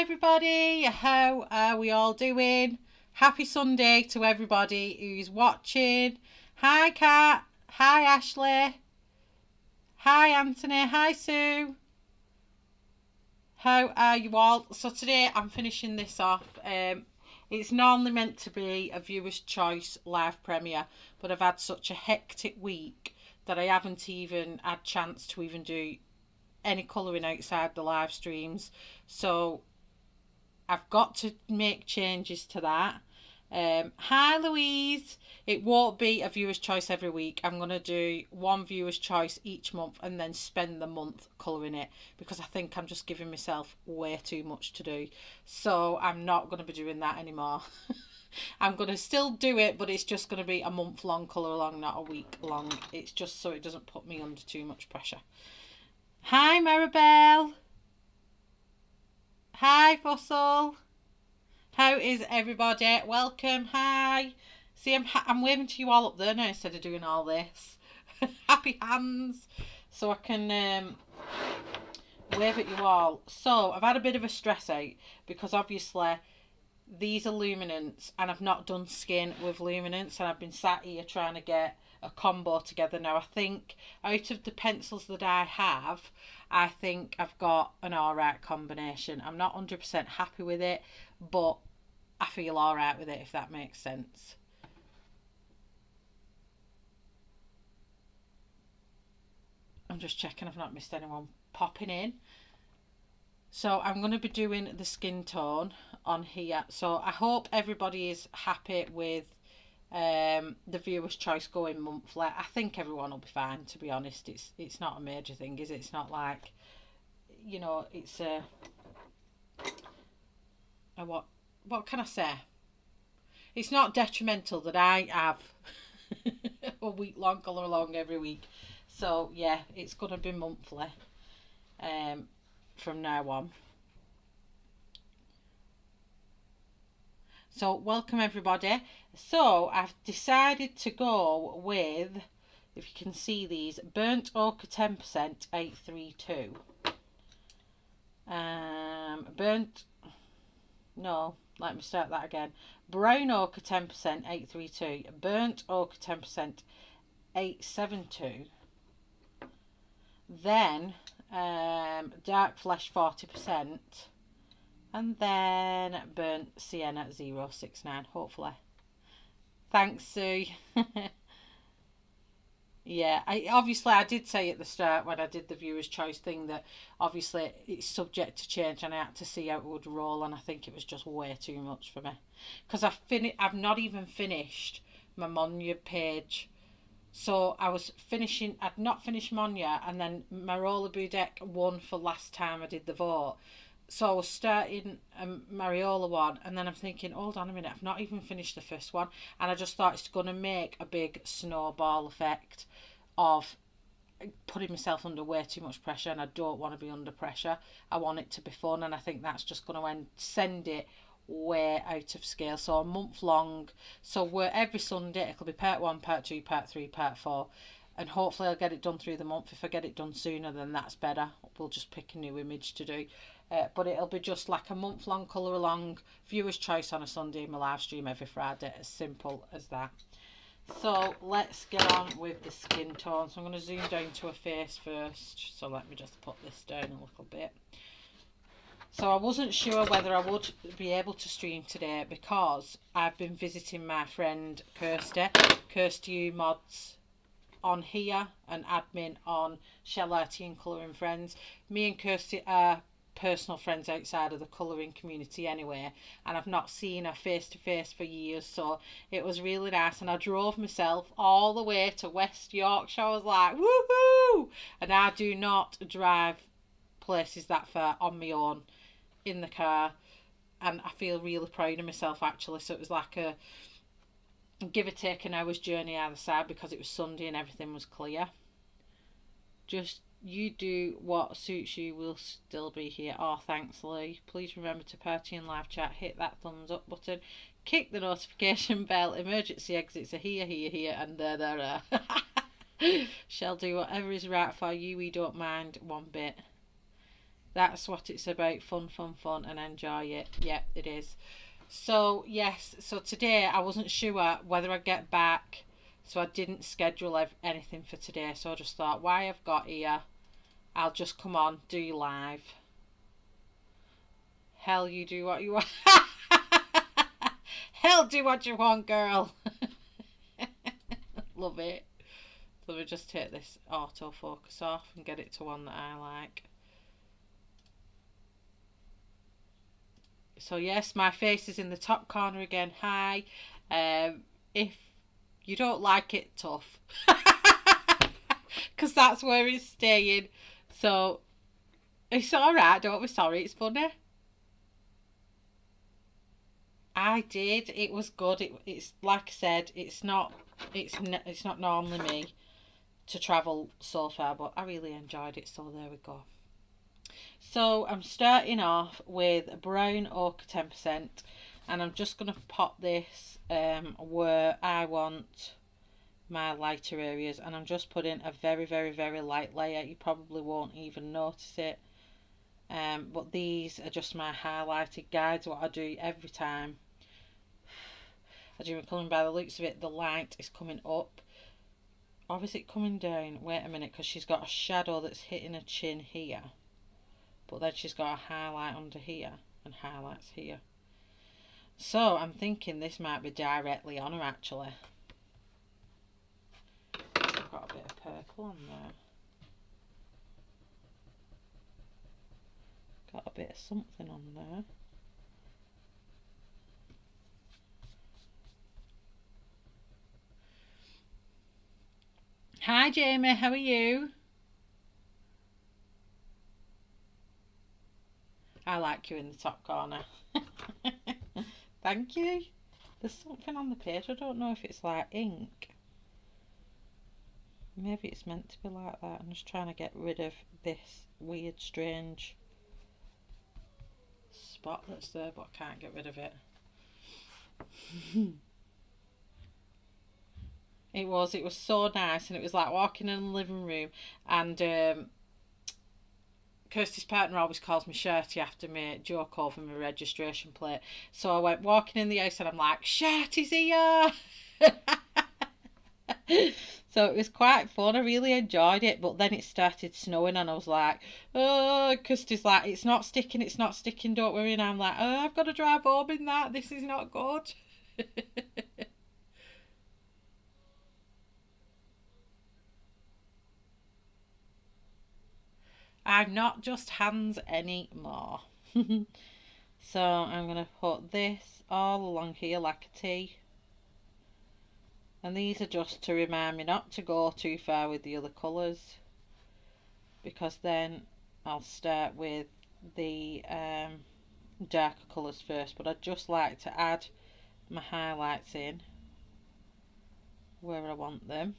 everybody, how are we all doing? Happy Sunday to everybody who's watching. Hi Kat, hi Ashley, hi Anthony, hi Sue. How are you all? So today I'm finishing this off. It's normally meant to be a viewer's choice live premiere, but I've had such a hectic week that I haven't even had chance to even do any colouring outside the live streams. So I've got to make changes to that. Hi Louise. It won't be a viewer's choice every week. I'm going to do one viewer's choice each month and then spend the month colouring it, because I think I'm just giving myself way too much to do. So I'm not going to be doing that anymore. I'm going to still do it, but it's just going to be a month long colour along, not a week long. It's just so it doesn't put me under too much pressure. Hi Maribel. Hi Fossil. How is everybody? Welcome. Hi. See, I'm waving to you all up there now instead of doing all this. Happy hands. So I can wave at you all. So I've had a bit of a stress out because obviously these are luminance and I've not done skin with luminance, and I've been sat here trying to get a combo together. Now I think out of the pencils that I have, I think I've got an alright combination. I'm not 100% happy with it, but I feel alright with it, if that makes sense. I'm just checking I've not missed anyone popping in. So I'm going to be doing the skin tone on here. So I hope everybody is happy with the viewer's choice going monthly. I think everyone will be fine, to be honest. It's not a major thing, is it? It's not like, you know, it's a what can I say? It's not detrimental that I have a week long colour along every week. So yeah, it's gonna be monthly from now on. So welcome everybody. So I've decided to go with, if you can see these, burnt ochre 10% 832. Let me start that again. Brown ochre 10% 832. Burnt ochre 10% 872. Then dark flesh 40%. And then burnt sienna 069, hopefully. Thanks, Sue. Yeah, I did say at the start when I did the viewer's choice thing that obviously it's subject to change, and I had to see how it would roll, and I think it was just way too much for me. Because I've not even finished my Monya page. So I'd not finished Monya, and then my Roller Budek won for last time I did the vote. So I was starting a Mariola one, and then I'm thinking, hold on a minute, I've not even finished the first one. And I just thought it's going to make a big snowball effect of putting myself under way too much pressure, and I don't want to be under pressure. I want it to be fun, and I think that's just going to send it way out of scale. So a month long, so we're every Sunday, it'll be part 1, part 2, part 3, part 4. And hopefully I'll get it done through the month. If I get it done sooner, then that's better. We'll just pick a new image to do. But it'll be just like a month long colour along, viewer's choice on a Sunday, my live stream every Friday. As simple as that. So let's get on with the skin tone. So I'm going to zoom down to a face first. So let me just put this down a little bit. So I wasn't sure whether I would be able to stream today because I've been visiting my friend Kirsty Mods on here, and admin on Shellati and Colouring Friends. Me and Kirsty are personal friends outside of the colouring community anyway, and I've not seen her face to face for years, so it was really nice. And I drove myself all the way to West Yorkshire. I was like, woohoo! And I do not drive places that far on my own in the car, and I feel really proud of myself actually. So it was like a give or take an hour's journey either side because it was Sunday and everything was clear. Just you do what suits you, we'll still be here. Oh, thanks Lee. Please remember to party in live chat, hit that thumbs up button, kick the notification bell, emergency exits are here and there. Shall do whatever is right for you, we don't mind one bit. That's what it's about. Fun, fun, fun, and enjoy it. Yep, it is. So yes, so today I wasn't sure whether I'd get back, so I didn't schedule anything for today. So I just thought, why I've got here, I'll just come on, do you live. Hell, you do what you want. Hell, do what you want, girl. Love it. So let me just take this autofocus off and get it to one that I like. So yes, my face is in the top corner again. Hi. If you don't like it, tough. Because that's where it's staying. So it's alright, don't be sorry, it's funny. I did. It was good. It's like I said, it's not normally me to travel so far, but I really enjoyed it, so there we go. So I'm starting off with brown ochre 10%, and I'm just going to pop this where I want my lighter areas, and I'm just putting a very, very, very light layer. You probably won't even notice it, but these are just my highlighted guides, what I do every time I do my colouring. By the looks of it, the light is coming up, or is it coming down? Wait a minute, because she's got a shadow that's hitting her chin here, but then she's got a highlight under here and highlights here. So I'm thinking this might be directly on her actually. I've got a bit of purple on there. Got a bit of something on there. Hi Jamie, how are you? I like you in the top corner. Thank you. There's something on the page. I don't know if it's like ink. Maybe it's meant to be like that. I'm just trying to get rid of this weird, strange spot that's there, but I can't get rid of it. It was so nice, and it was like walking in the living room, and Kirsty's partner always calls me Shirty after me joke over my registration plate. So I went walking in the house and I'm like, Shirty's here! So it was quite fun. I really enjoyed it, but then it started snowing and I was like, oh, Kirsty's like, it's not sticking, don't worry. And I'm like, oh, I've got to drive home in that. This is not good. I'm not just hands anymore. So I'm going to put this all along here like a T. And these are just to remind me not to go too far with the other colours, because then I'll start with the darker colours first. But I'd just like to add my highlights in where I want them.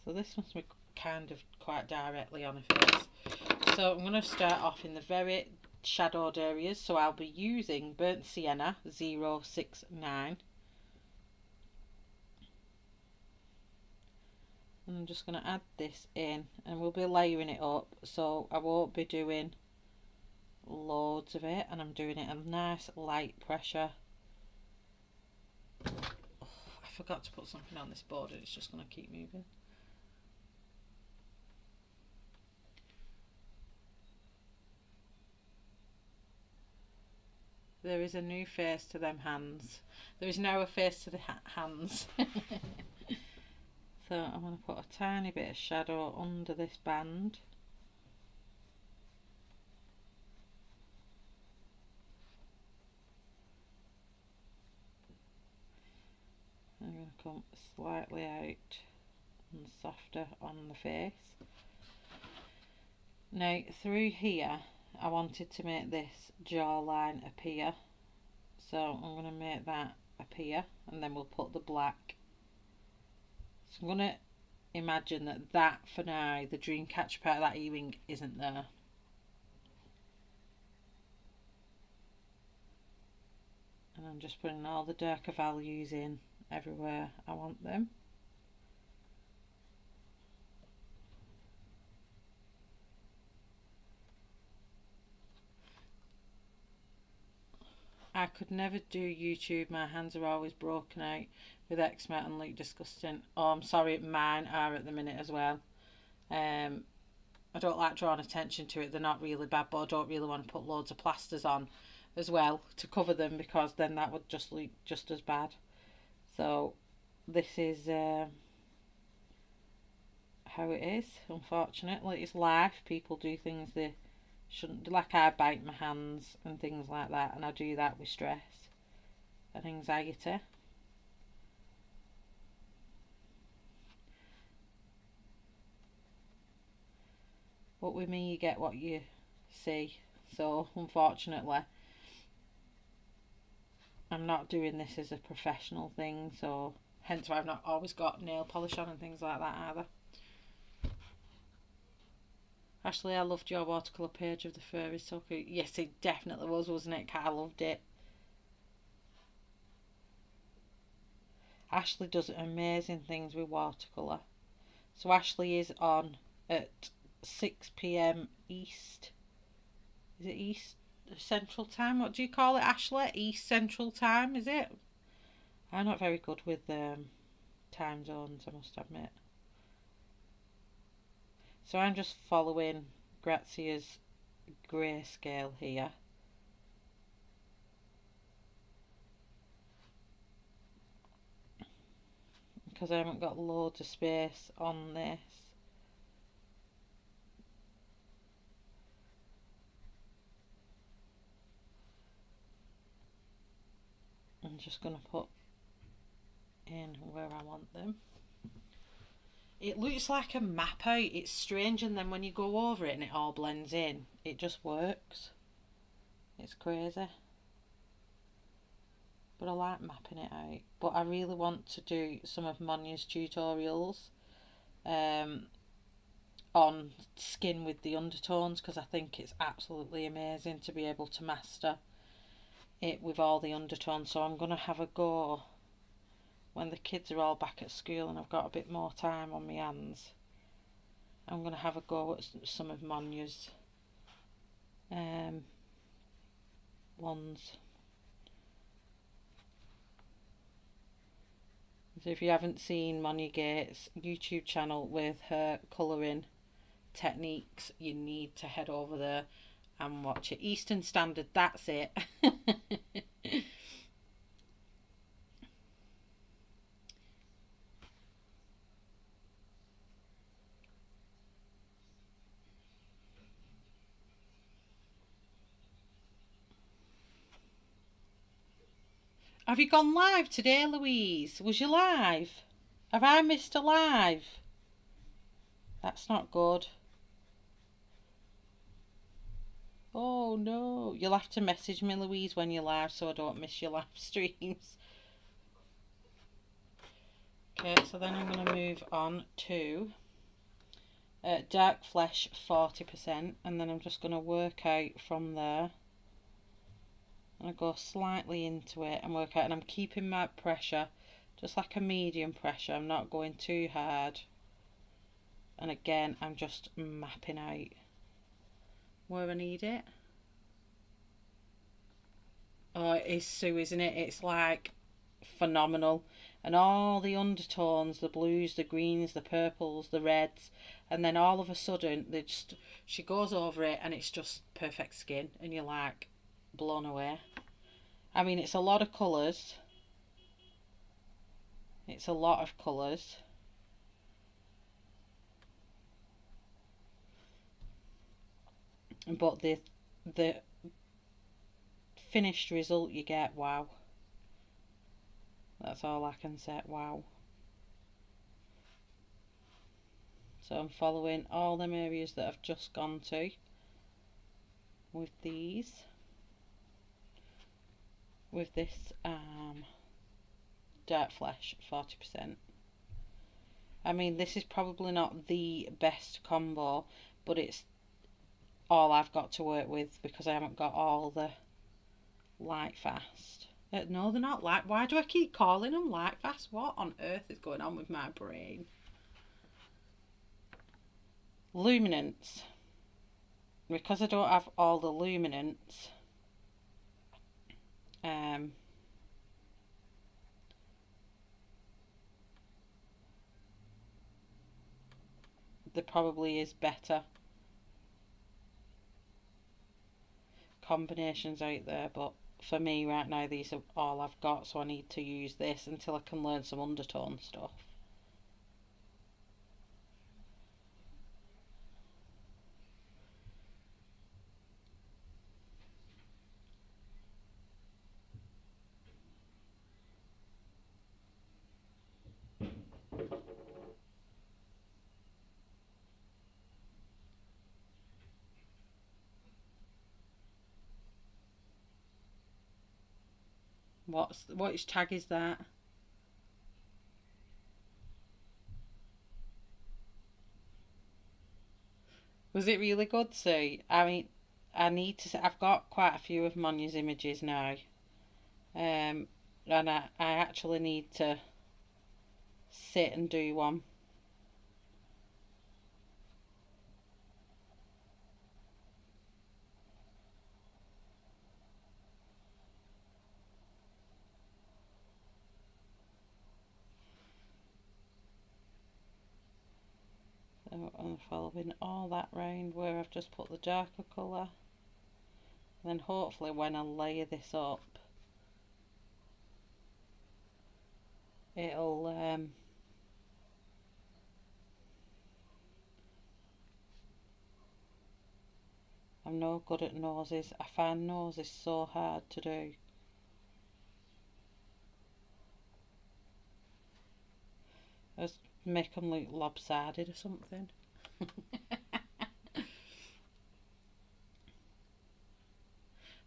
So this must be kind of quite directly on her face. So I'm going to start off in the very shadowed areas. So I'll be using Burnt Sienna 069. And I'm just going to add this in, and we'll be layering it up. So I won't be doing loads of it, and I'm doing it a nice light pressure. Oh, I forgot to put something on this board and it's just going to keep moving. There is a new face to them hands. There is now a face to the hands. So I'm going to put a tiny bit of shadow under this band. I'm going to come slightly out and softer on the face. Now through here I wanted to make this jawline appear, so I'm going to make that appear, and then we'll put the black. So I'm going to imagine that for now the dreamcatcher part of that earring isn't there. And I'm just putting all the darker values in everywhere I want them. could never do YouTube. My hands are always broken out with eczema and look disgusting. Oh, I'm sorry, mine are at the minute as well. I don't like drawing attention to it. They're not really bad, but I don't really want to put loads of plasters on as well to cover them, because then that would just look just as bad. So this is how it is, unfortunately. It's life. People do things they shouldn't do. Like I bite my hands and things like that, and I do that with stress and anxiety. But with me, you get what you see. So unfortunately, I'm not doing this as a professional thing, so hence why I've not always got nail polish on and things like that either. Ashley, I loved your watercolour page of the furry, so cute. Yes, it definitely was, wasn't it? I loved it. Ashley does amazing things with watercolour. So Ashley is on at 6 p.m. East. Is it East Central Time? What do you call it, Ashley? East Central Time, is it? I'm not very good with time zones, I must admit. So I'm just following Grazia's grayscale here. Because I haven't got loads of space on this. I'm just going to put in where I want them. It looks like a map out. It's strange, and then when you go over it and it all blends in, it just works. It's crazy. But I like mapping it out. But I really want to do some of Monya's tutorials on skin with the undertones, because I think it's absolutely amazing to be able to master it with all the undertones. So I'm going to have a go when the kids are all back at school and I've got a bit more time on my hands. I'm going to have a go at some of Monya's ones. So if you haven't seen Monya Gates' YouTube channel with her colouring techniques, you need to head over there and watch it. Eastern Standard, that's it. Have you gone live today, Louise? Was you live? Have I missed a live? That's not good. Oh no. You'll have to message me, Louise, when you're live so I don't miss your live streams. Okay, so then I'm going to move on to Dark Flesh 40%, and then I'm just going to work out from there. And I go slightly into it and work out, and I'm keeping my pressure just like a medium pressure. I'm not going too hard. And again, I'm just mapping out where I need it. Oh, it is, Sue, isn't it? It's like phenomenal. And all the undertones, the blues, the greens, the purples, the reds, and then all of a sudden she goes over it and it's just perfect skin, and you're like blown away. I mean, it's a lot of colours. It's a lot of colours. But the finished result you get, wow. That's all I can say, wow. So I'm following all them areas that I've just gone to with these, with this Dark Flesh 40%. I mean, this is probably not the best combo, but it's all I've got to work with because I haven't got all the light fast. No, they're not light. Why do I keep calling them light fast? What on earth is going on with my brain? Luminance. Because I don't have all the luminance, Um, there probably is better combinations out there, but for me right now these are all I've got, so I need to use this until I can learn some undertone stuff. Which tag is that? Was it really good, Sue? I mean, I need to. I've got quite a few of Monya's images now, and I actually need to sit and do one. So I'm following all that round where I've just put the darker colour. And then hopefully when I layer this up, it'll I'm no good at noses. I find noses so hard to do. I just make them look lopsided or something.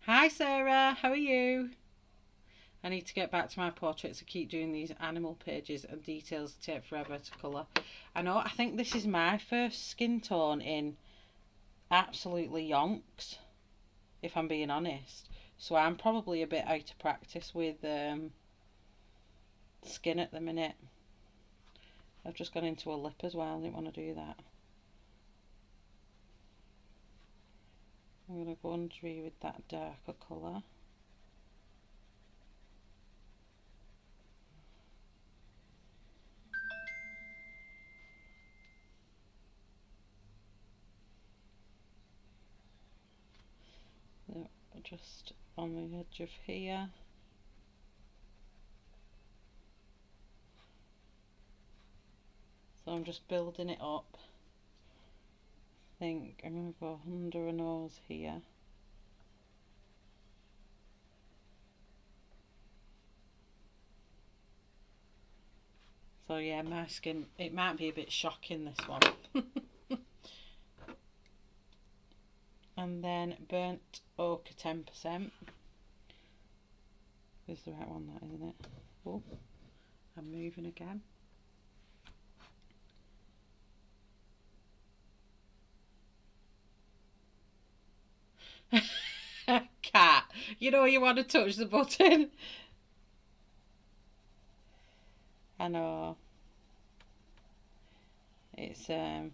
Hi Sarah, how are you? I need to get back to my portraits. I keep doing these animal pages and details take forever to colour. I know, I think this is my first skin tone in absolutely yonks, if I'm being honest. So I'm probably a bit out of practice with skin at the minute. I've just gone into a lip as well, I didn't want to do that. I'm going to go under here with that darker colour. Just on the edge of here. So I'm just building it up. I think I'm going to go under a nose here. So yeah, my skin, it might be a bit shocking, this one. And then burnt ochre 10%. Is the right one, that, isn't it? Oh, I'm moving again. Cat, you know you want to touch the button. I know. It's a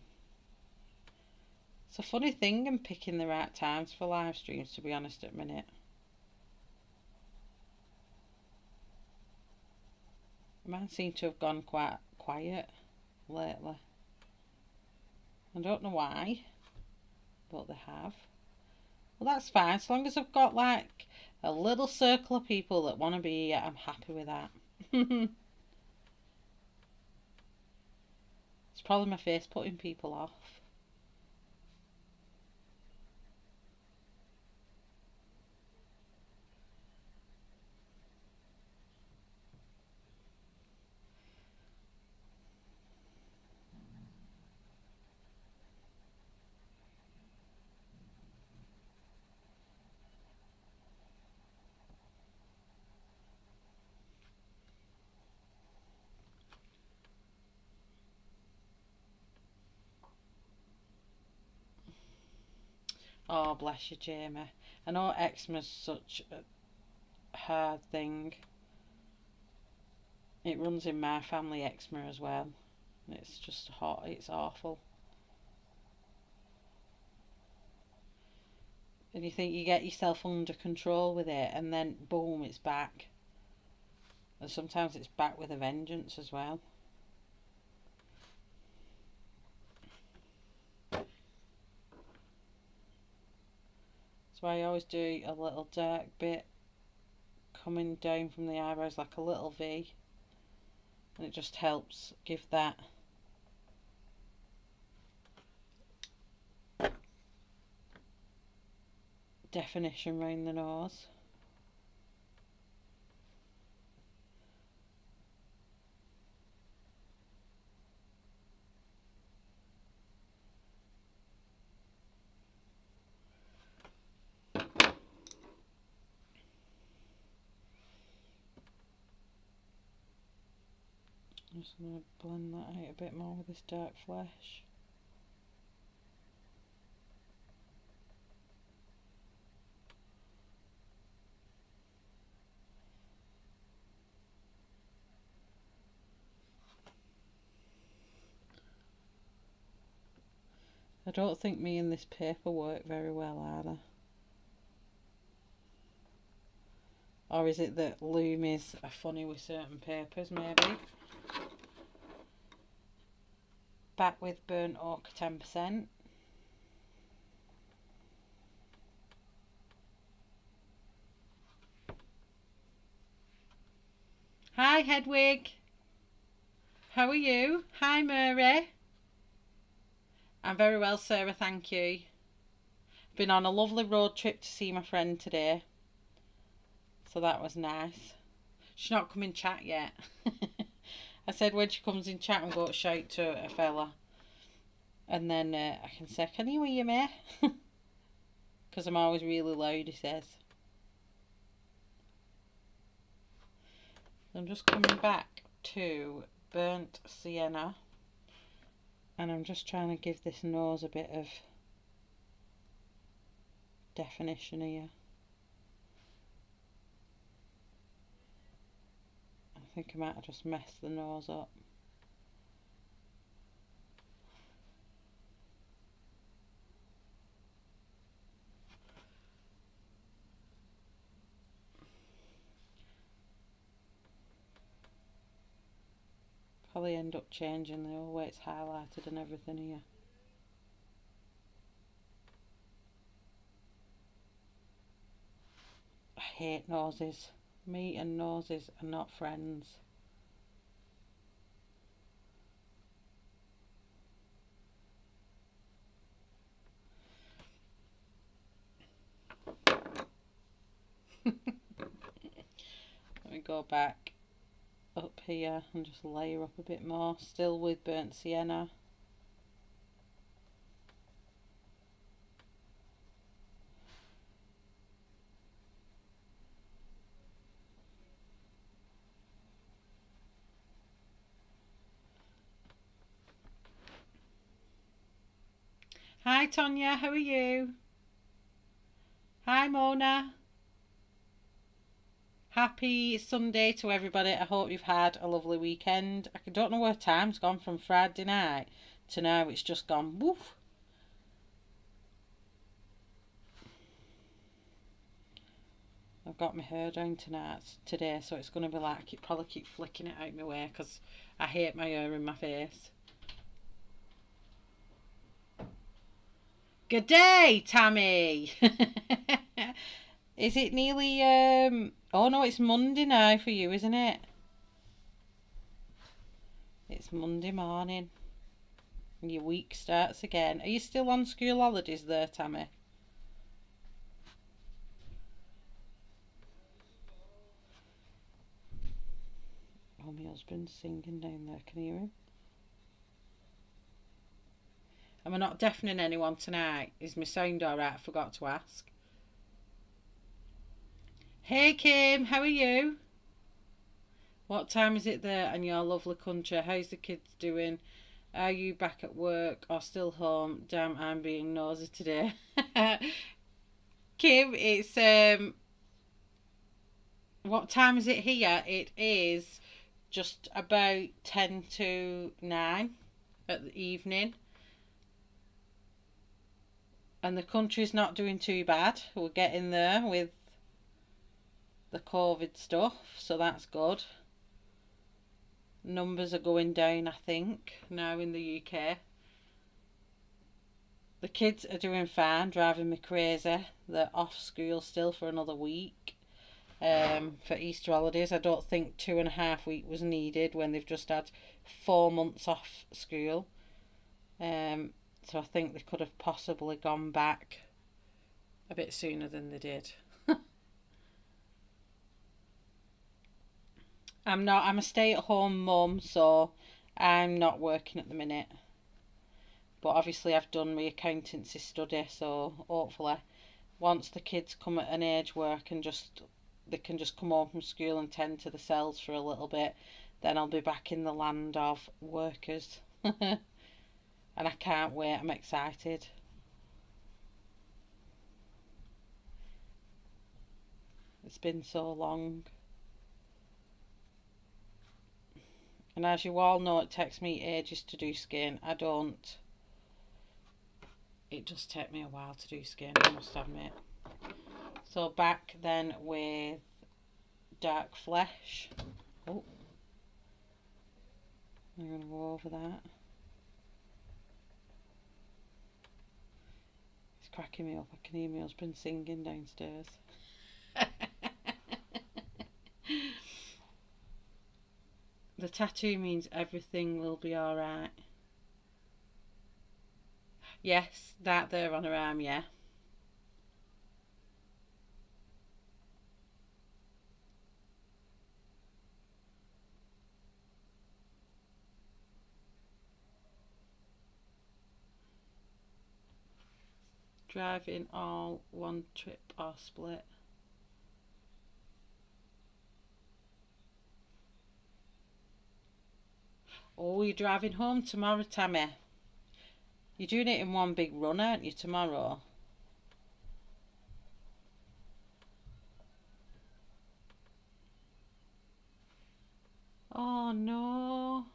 funny thing in picking the right times for live streams, to be honest, at the minute. Mine seem to have gone quite quiet lately. I don't know why, but they have. Well, that's fine. As long as I've got like a little circle of people that want to be here, I'm happy with that. It's probably my face putting people off. Oh, bless you, Jamie. I know eczema's such a hard thing. It runs in my family, eczema as well. It's just hot. It's awful. And you think you get yourself under control with it, and then boom, it's back. And sometimes it's back with a vengeance as well. So I always do a little dark bit coming down from the eyebrows, like a little V, and it just helps give that definition around the nose. I'm just going to blend that out a bit more with this dark flesh. I don't think me and this paper work very well either. Or is it that Loomies are funny with certain papers, maybe? Back with burnt oak 10%. Hi Hedwig. How are you? Hi Mary. I'm very well, Sarah, thank you. Been on a lovely road trip to see my friend today. So that was nice. She's not come in chat yet. I said when she comes in chat, I'm going to shout to a fella. And then I can say, can you hear me? Because I'm always really loud, he says. I'm just coming back to burnt sienna. And I'm just trying to give this nose a bit of definition here. I think I might have just messed the nose up. Probably end up changing the way it's highlighted and everything here. I hate noses. Me and noses are not friends. Let me go back up here and just layer up a bit more, still with burnt sienna. Hi Tonya, how are you? Hi Mona. Happy Sunday to everybody. I hope you've had a lovely weekend. I don't know where time's gone from Friday night to now. It's just gone woof. I've got my hair down today, so it's going to be like, it probably keep flicking it out my way because I hate my hair in my face. Good day, Tammy. Is it nearly, oh no, it's Monday now for you, isn't it? It's Monday morning. And your week starts again. Are you still on school holidays there, Tammy? Oh, my husband's singing down there. Can you hear him? Am I not deafening anyone tonight? Is my sound alright? I forgot to ask. Hey Kim, how are you? What time is it there in your lovely country? How's the kids doing? Are you back at work or still home? Damn, I'm being nosy today. Kim, it's what time is it here? It is just about 10 to 9 at the evening. And the country's not doing too bad. We're getting there with the COVID stuff, so that's good. Numbers are going down, I think, now in the UK. The kids are doing fine, driving me crazy. They're off school still for another week. For Easter holidays, I don't think 2.5 weeks was needed when they've just had 4 months off school. So I think they could have possibly gone back a bit sooner than they did. I'm a stay-at-home mum, so I'm not working at the minute. But obviously I've done my accountancy study, so hopefully once the kids come at an age where they can just come home from school and tend to themselves for a little bit, then I'll be back in the land of workers. And I can't wait, I'm excited. It's been so long. And as you all know, it takes me ages to do skin. It does take me a while to do skin, I must admit. So back then with dark flesh. Oh, I'm going to go over that. It's cracking me up. I can hear my husband singing downstairs. The tattoo means everything will be alright. Yes, that there on her arm, yeah. Driving all one trip or split. Oh, you're driving home tomorrow, Tammy. You're doing it in one big run, aren't you, tomorrow? Oh no.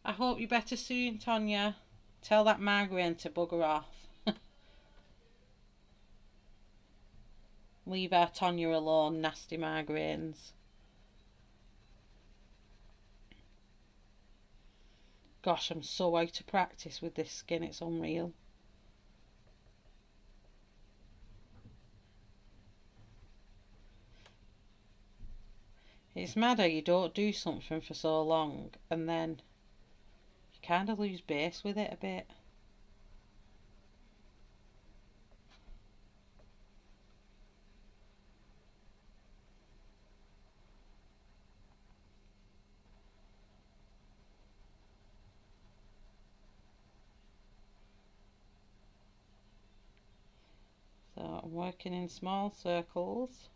I hope you're better soon, Tonya. Tell that migraine to bugger off. Leave our Tonya alone, nasty migraines. Gosh, I'm so out of practice with this skin, it's unreal. It's mad how you don't do something for so long and then you kind of lose base with it a bit. So I'm working in small circles.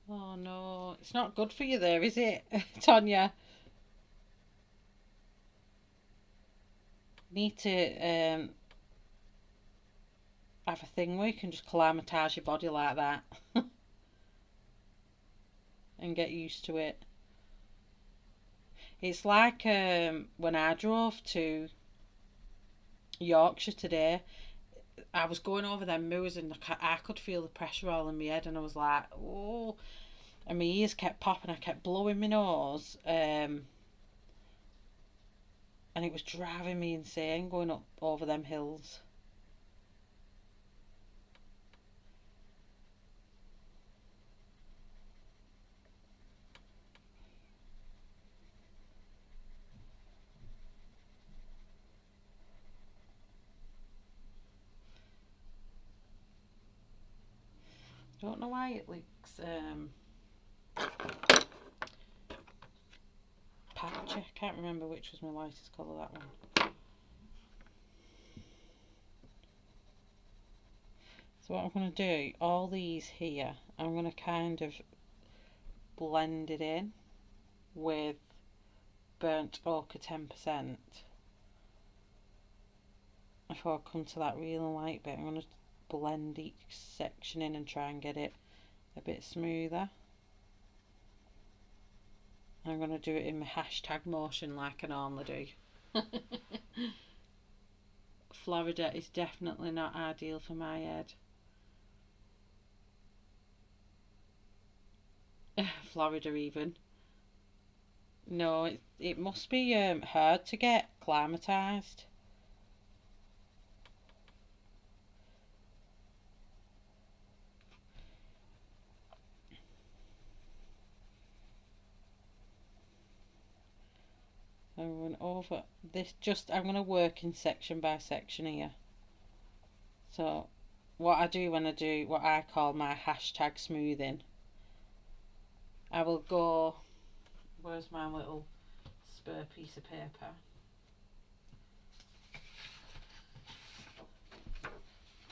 Oh no, it's not good for you there, is it, Tonya? Need to have a thing where you can just climatise your body like that and get used to it. It's like when I drove to Yorkshire today, I was going over them moors and I could feel the pressure all in my head and I was like, oh, and my ears kept popping, I kept blowing my nose, and it was driving me insane going up over them hills. Don't know why it looks patchy. I can't remember which was my lightest colour, that one. So what I'm going to do, all these here, I'm going to kind of blend it in with burnt ochre 10%. before I come to that really light bit, I'm going to blend each section in and try and get it a bit smoother. I'm going to do it in my hashtag motion like I normally do. Florida is definitely not ideal for my head. Florida even. No, it must be hard to get acclimatised. I'm going over this, I'm going to work in section by section here. So what I do when I do what I call my hashtag smoothing, I will go, where's my little spare piece of paper?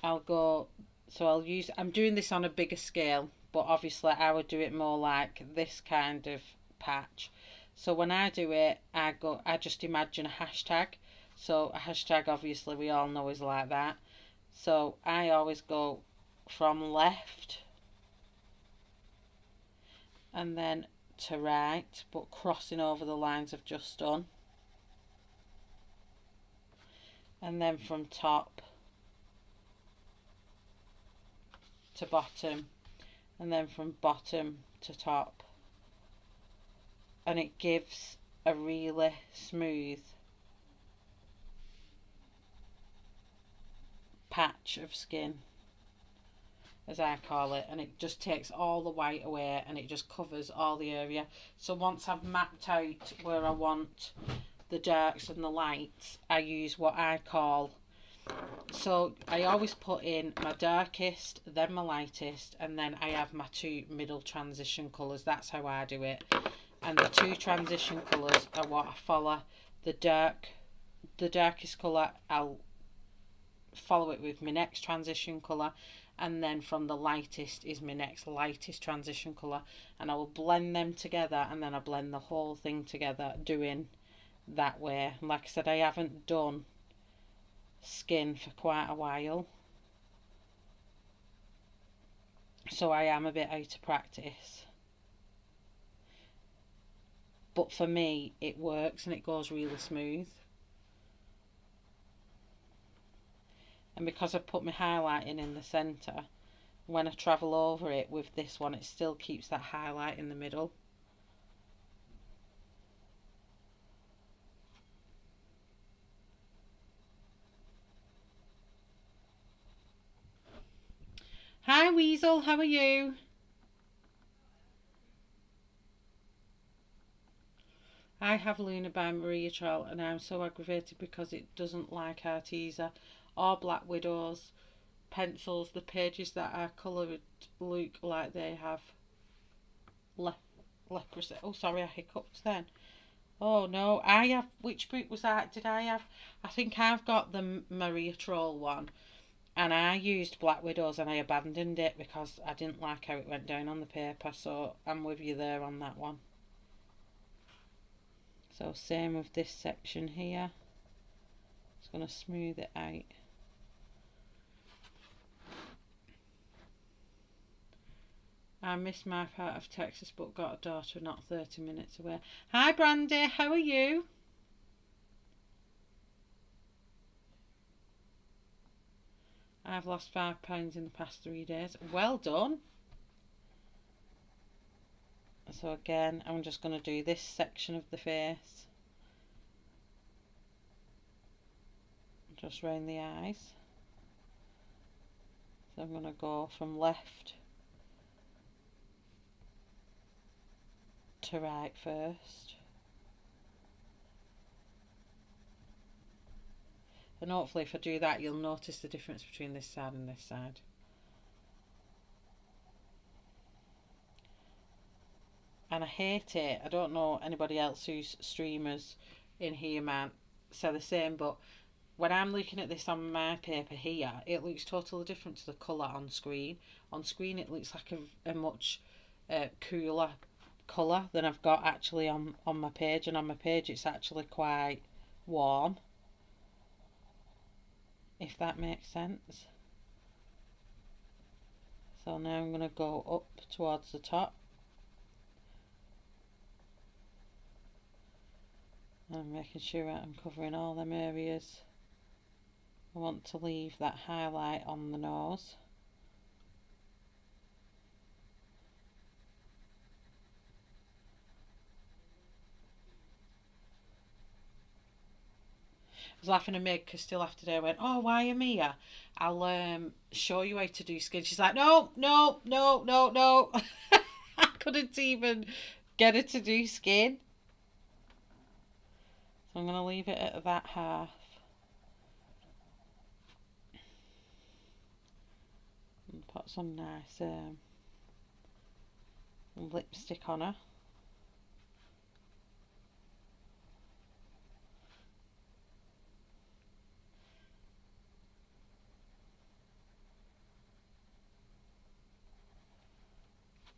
I'm doing this on a bigger scale, but obviously I would do it more like this kind of patch. So when I do it, I just imagine a hashtag. So a hashtag, obviously we all know, is like that. So I always go from left and then to right, but crossing over the lines I've just done. And then from top to bottom, and then from bottom to top. And it gives a really smooth patch of skin, as I call it, and it just takes all the white away and it just covers all the area. So once I've mapped out where I want the darks and the lights, I use what I call, so I always put in my darkest, then my lightest, and then I have my two middle transition colours. That's how I do it. And the two transition colours are what I follow. The darkest colour, I'll follow it with my next transition colour, and then from the lightest is my next lightest transition colour, and I will blend them together, and then I blend the whole thing together doing that way. Like I said, I haven't done skin for quite a while, so I am a bit out of practice. But for me, it works and it goes really smooth. And because I've put my highlighting in the centre, when I travel over it with this one, it still keeps that highlight in the middle. Hi Weasel, how are you? I have Luna by Maria Troll, and I'm so aggravated because it doesn't like Arteza or Black Widow's pencils. The pages that are coloured look like they have leprosy. Oh, sorry, I hiccuped then. Oh no, I have, which book was that? Did I have? I think I've got the Maria Troll one, and I used Black Widow's and I abandoned it because I didn't like how it went down on the paper. So I'm with you there on that one. So same with this section here. Just going to smooth it out. I missed my part of Texas but got a daughter not 30 minutes away. Hi Brandy, how are you? I've lost 5 pounds in the past 3 days. Well done. So again, I'm just going to do this section of the face. Just round the eyes. So I'm going to go from left to right first. And hopefully if I do that, you'll notice the difference between this side and this side. And I hate it. I don't know anybody else who's streamers in here might say the same, but when I'm looking at this on my paper here, it looks totally different to the colour on screen. On screen it looks like a much cooler colour than I've got actually on my page, and on my page it's actually quite warm. if that makes sense. So now I'm going to go up towards the top. I'm making sure I'm covering all them areas. I want to leave that highlight on the nose. I was laughing at Meg because still after today I went, oh, why am I here? I'll show you how to do skin. She's like, no, no, no, no, no. I couldn't even get her to do skin. So I'm going to leave it at that half. And put some nice lipstick on her.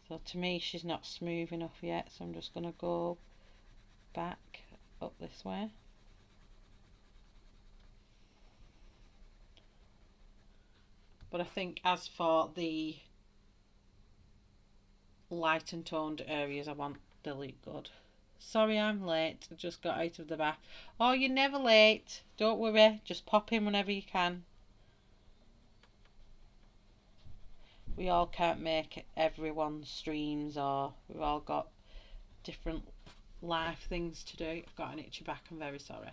So to me she's not smooth enough yet, so I'm just going to go back up this way. But I think as for the light and toned areas, I want the look good. Sorry I'm late, I just got out of the bath. Oh, you're never late, don't worry, just pop in whenever you can. We all can't make everyone's streams, or we've all got different life things to do. I've got an itchy back, I'm very sorry.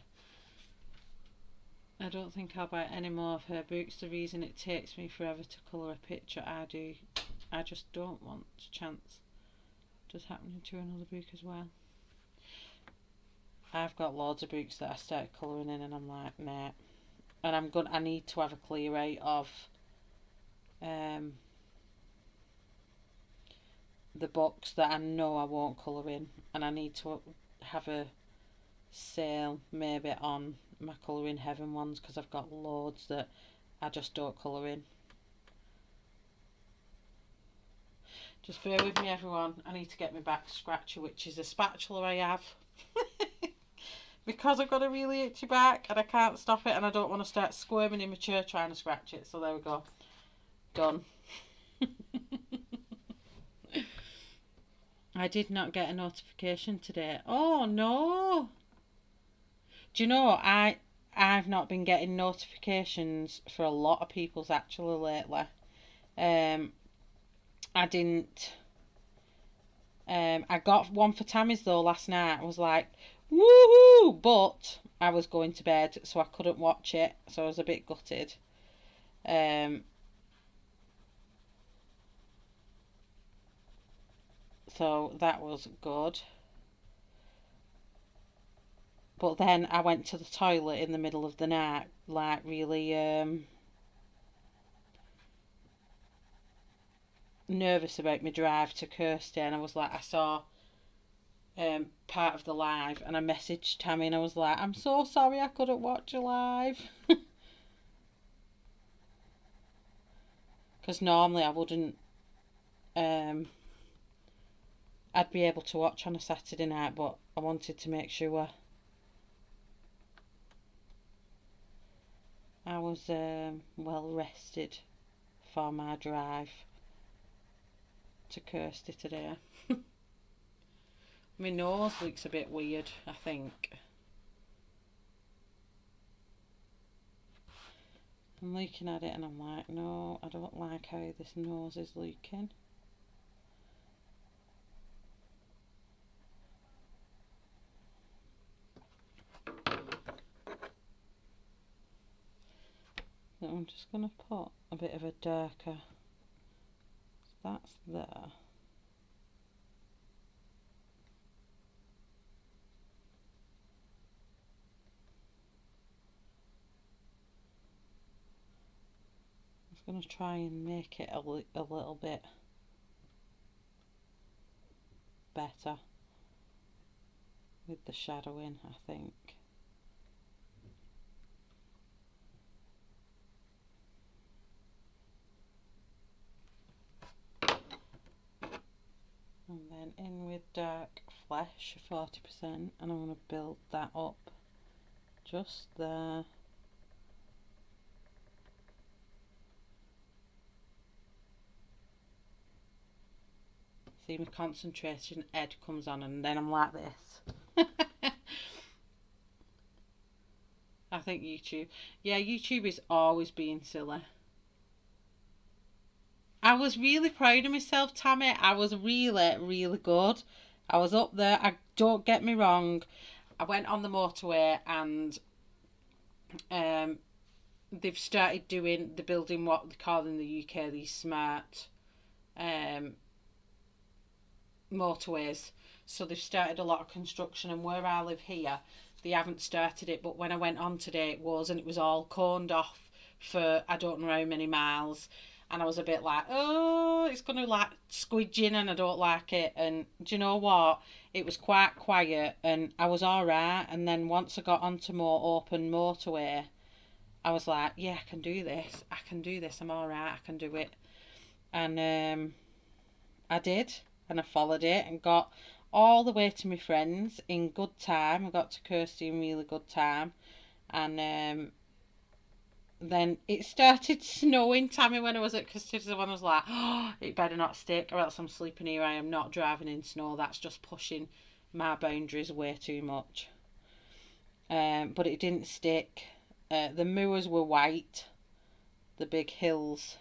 I don't think I'll buy any more of her books. The reason it takes me forever to colour a picture, I just don't want a chance. Does happening to another book as well. I've got loads of books that I started colouring in and I'm like, nah. And I need to have a clear out of the books that I know I won't colour in, and I need to have a sale maybe on my Colouring Heaven ones, because I've got loads that I just don't colour in. Just bear with me everyone, I need to get my back scratcher, which is a spatula I have. Because I've got a really itchy back and I can't stop it, and I don't want to start squirming in my chair trying to scratch it. So there we go. Done. I did not get a notification today. Oh no. Do you know, I've not been getting notifications for a lot of people's actually lately. I didn't. I got one for Tammy's though last night. I was like, woohoo! But I was going to bed, so I couldn't watch it. So I was a bit gutted. So that was good. But then I went to the toilet in the middle of the night, like really nervous about my drive to Kirsty, and I was like, I saw part of the live, and I messaged Tammy and I was like, I'm so sorry I couldn't watch you live. Because normally I wouldn't, I'd be able to watch on a Saturday night, but I wanted to make sure I was well rested for my drive to Kirsty today. My nose looks a bit weird, I think. I'm looking at it and I'm like, no, I don't like how this nose is looking. So I'm just going to put a bit of a darker, that's there. I'm going to try and make it a little bit better with the shadowing, I think. And then in with dark flesh, 40%, and I'm going to build that up just there. actually my concentration head comes on, and then I'm like this. I think YouTube. Yeah, YouTube is always being silly. I was really proud of myself, Tammy. I was really, really good. I was up there. Don't get me wrong. I went on the motorway, and they've started doing the building what they call in the UK these smart motorways. So they've started a lot of construction, and where I live here, they haven't started it. But when I went on today, it was, and it was all coned off for I don't know how many miles. And I was a bit like, oh, it's going to like squidging, and I don't like it. And do you know what? It was quite quiet, and I was all right. And then once I got onto more open motorway, I was like, yeah, I can do this. I can do this. I'm all right. I can do it. And I did, and I followed it and got all the way to my friends in good time. I got to Kirsty in really good time, and then it started snowing, Tammy, when I was at Kirsty's, and I was like, oh, it better not stick, or else I'm sleeping here. I am not driving in snow. That's just pushing my boundaries way too much. But it didn't stick. The moors were white, the big hills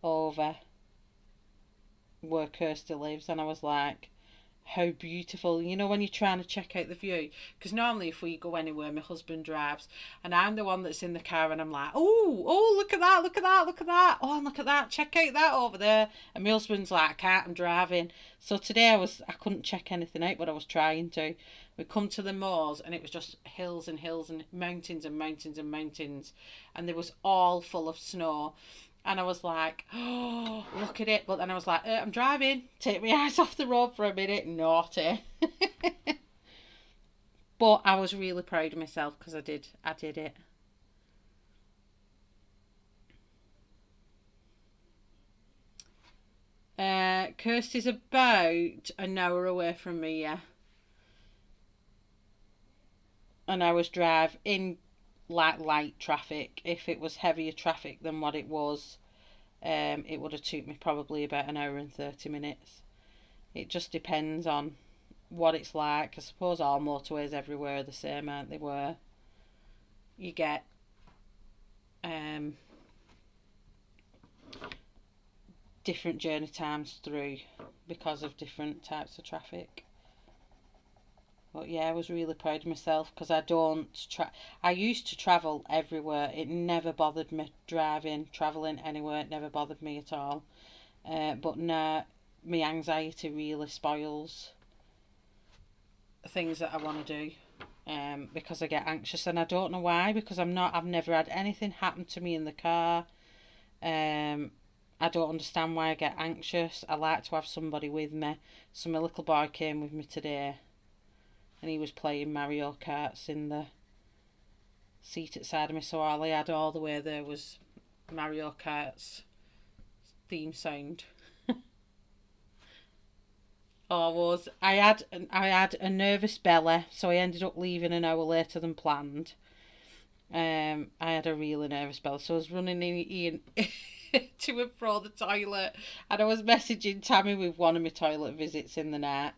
over where Kirsty lives, and I was like, how beautiful. You know, when you're trying to check out the view, because normally if we go anywhere, my husband drives, and I'm the one that's in the car, and I'm like, oh, look at that, look at that, look at that, oh, look at that, check out that over there. And my husband's like, I can't, I'm driving. So today I couldn't check anything out, but I was trying to. We come to the moors, and it was just hills and hills and mountains and mountains and mountains, and they was all full of snow. And I was like, oh, look at it. But then I was like, I'm driving. Take my eyes off the road for a minute. Naughty. But I was really proud of myself because I did it. Kirsty's about an hour away from me, yeah. An hour's drive in like light traffic. If it was heavier traffic than what it was, it would have took me probably about an hour and 30 minutes. It just depends on what it's like. I suppose all motorways everywhere are the same, aren't they? Where you get different journey times through because of different types of traffic. But yeah, I was really proud of myself because I used to travel everywhere. It never bothered me travelling anywhere. It never bothered me at all. But now my anxiety really spoils things that I want to do. Because I get anxious, and I don't know why. Because I've never had anything happen to me in the car. I don't understand why I get anxious. I like to have somebody with me. So my little boy came with me today, and he was playing Mario Karts in the seat outside of me. So all I had all the way there was Mario Kart's theme sound. I had a nervous belly, so I ended up leaving an hour later than planned. I had a really nervous belly, so I was running in to and fro the toilet, and I was messaging Tammy with one of my toilet visits in the night.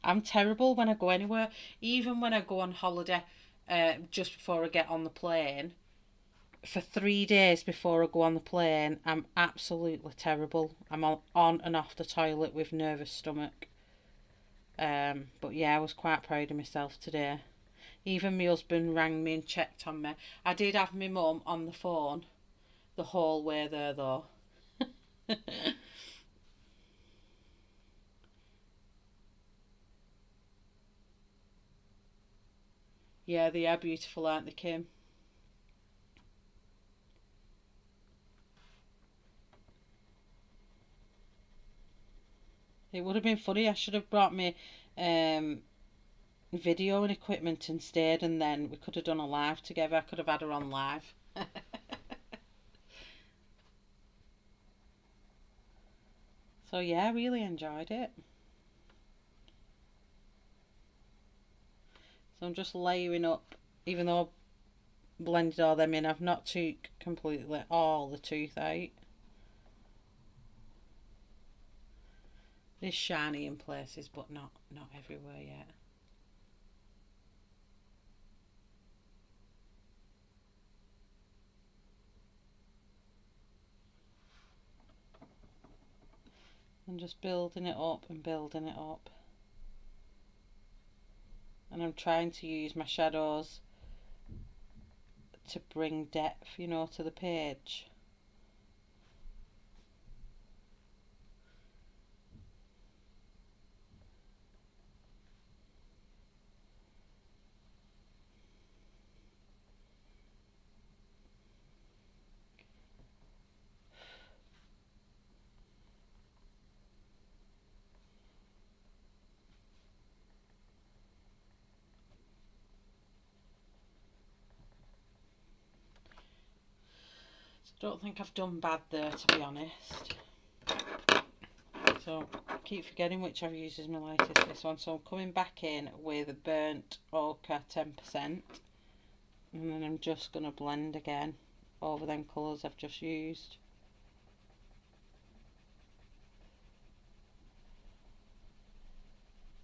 I'm terrible when I go anywhere, even when I go on holiday. Just before I get on the plane, for 3 days before I go on the plane, I'm absolutely terrible. I'm on and off the toilet with nervous stomach. But yeah, I was quite proud of myself today. Even my husband rang me and checked on me. I did have my mum on the phone the whole way there though. Yeah, they are beautiful, aren't they, Kim? It would have been funny. I should have brought me video and equipment instead, and then we could have done a live together. I could have had her on live. So yeah, I really enjoyed it. So I'm just layering up, even though I've blended all them in, I've not took completely all the tooth out. It's shiny in places, but not everywhere yet. I'm just building it up and building it up. And I'm trying to use my shadows to bring depth, you know, to the page. I don't think I've done bad there, to be honest. So I keep forgetting which I've used as my lightest, this one. So I'm coming back in with burnt ochre 10%, and then I'm just going to blend again over them colours I've just used.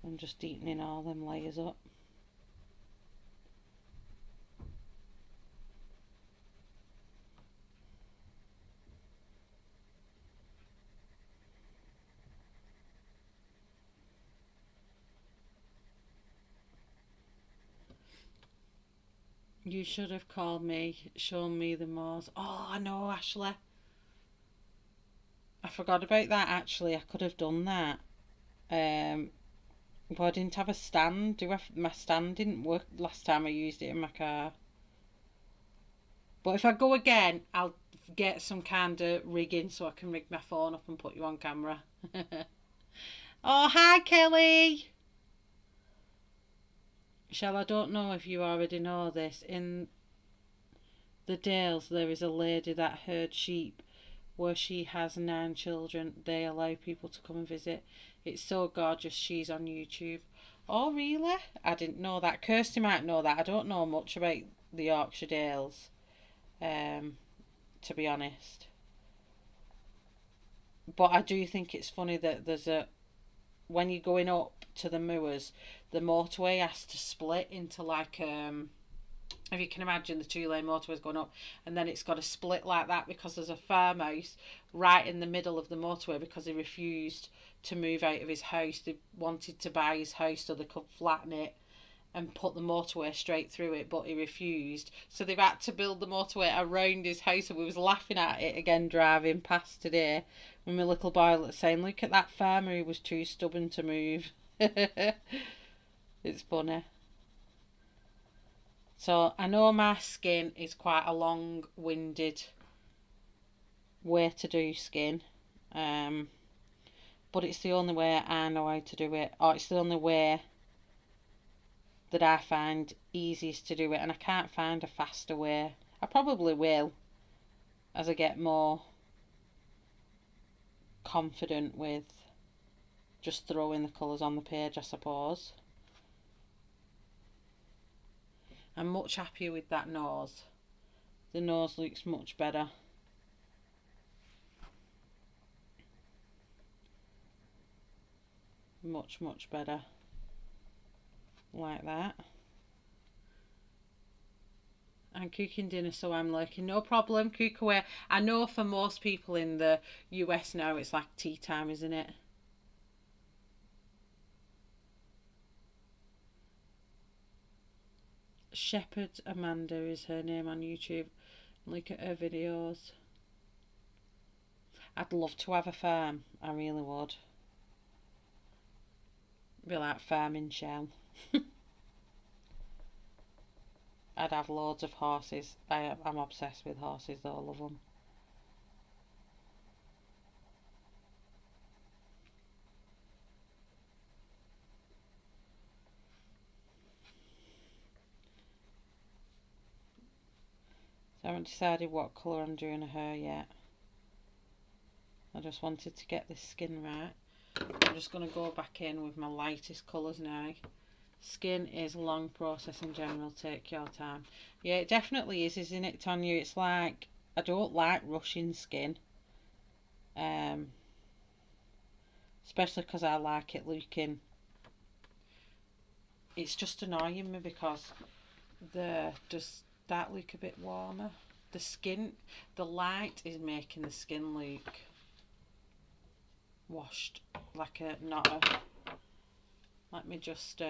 I'm just deepening all them layers up. You should have called me, shown me the Moors. Oh, I know, Ashley. I forgot about that, actually. I could have done that. But I didn't have a stand. My stand didn't work last time I used it in my car. But if I go again, I'll get some kind of rigging so I can rig my phone up and put you on camera. Oh, hi, Kelly. Shell, I don't know if you already know this. In the Dales, there is a lady that herds sheep where she has 9 children. They allow people to come and visit. It's so gorgeous. She's on YouTube. Oh, really? I didn't know that. Kirsty might know that. I don't know much about the Yorkshire Dales, to be honest. But I do think it's funny that when you're going up to the moors, the motorway has to split into like if you can imagine the 2-lane motorways going up, and then it's got a split like that because there's a farmhouse right in the middle of the motorway because he refused to move out of his house. They wanted to buy his house so they could flatten it and put the motorway straight through it, but he refused. So they've had to build the motorway around his house, and we was laughing at it again driving past today when my little boy was saying, look at that farmer, he was too stubborn to move. It's funny. So I know my skin is quite a long-winded way to do skin, but it's the only way I know how to do it, or it's the only way that I find easiest to do it, and I can't find a faster way. I probably will as I get more confident with just throwing the colours on the page, I suppose. I'm much happier with that nose. The nose looks much better. Much better. Like that. I'm cooking dinner, so I'm lurking. No problem, cook away. I know for most people in the US now it's like tea time, isn't it? Shepherd Amanda is her name on YouTube. Look at her videos. I'd love to have a farm. I really would. Be like farming Shell. I'd have loads of horses. I'm obsessed with horses though, I love them. So I haven't decided what colour I'm doing her hair yet. I just wanted to get this skin right. I'm just going to go back in with my lightest colours now. Skin is a long process in general, take your time. Yeah, it definitely is, isn't it, Tonya? It's like, I don't like rushing skin. especially because I like it looking. It's just annoying me because does that look a bit warmer. The skin, the light is making the skin look washed, like a not a. Let me just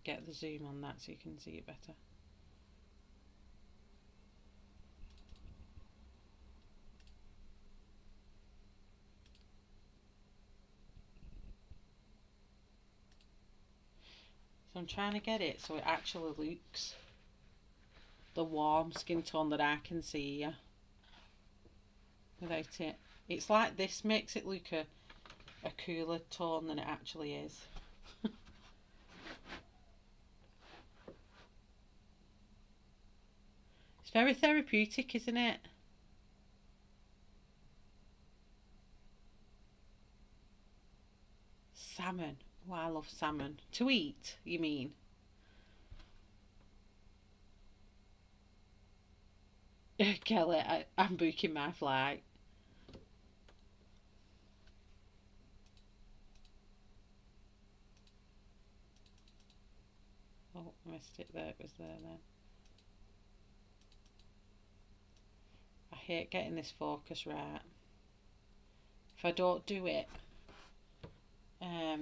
get the zoom on that so you can see it better. So I'm trying to get it so it actually looks the warm skin tone that I can see here without it. It's like this makes it look a cooler tone than it actually is. It's very therapeutic, isn't it? Salmon. Oh, I love salmon. To eat, you mean? Kelly, I'm booking my flight. Oh, I missed it there. It was there then. I hate getting this focus right. If I don't do it, oh,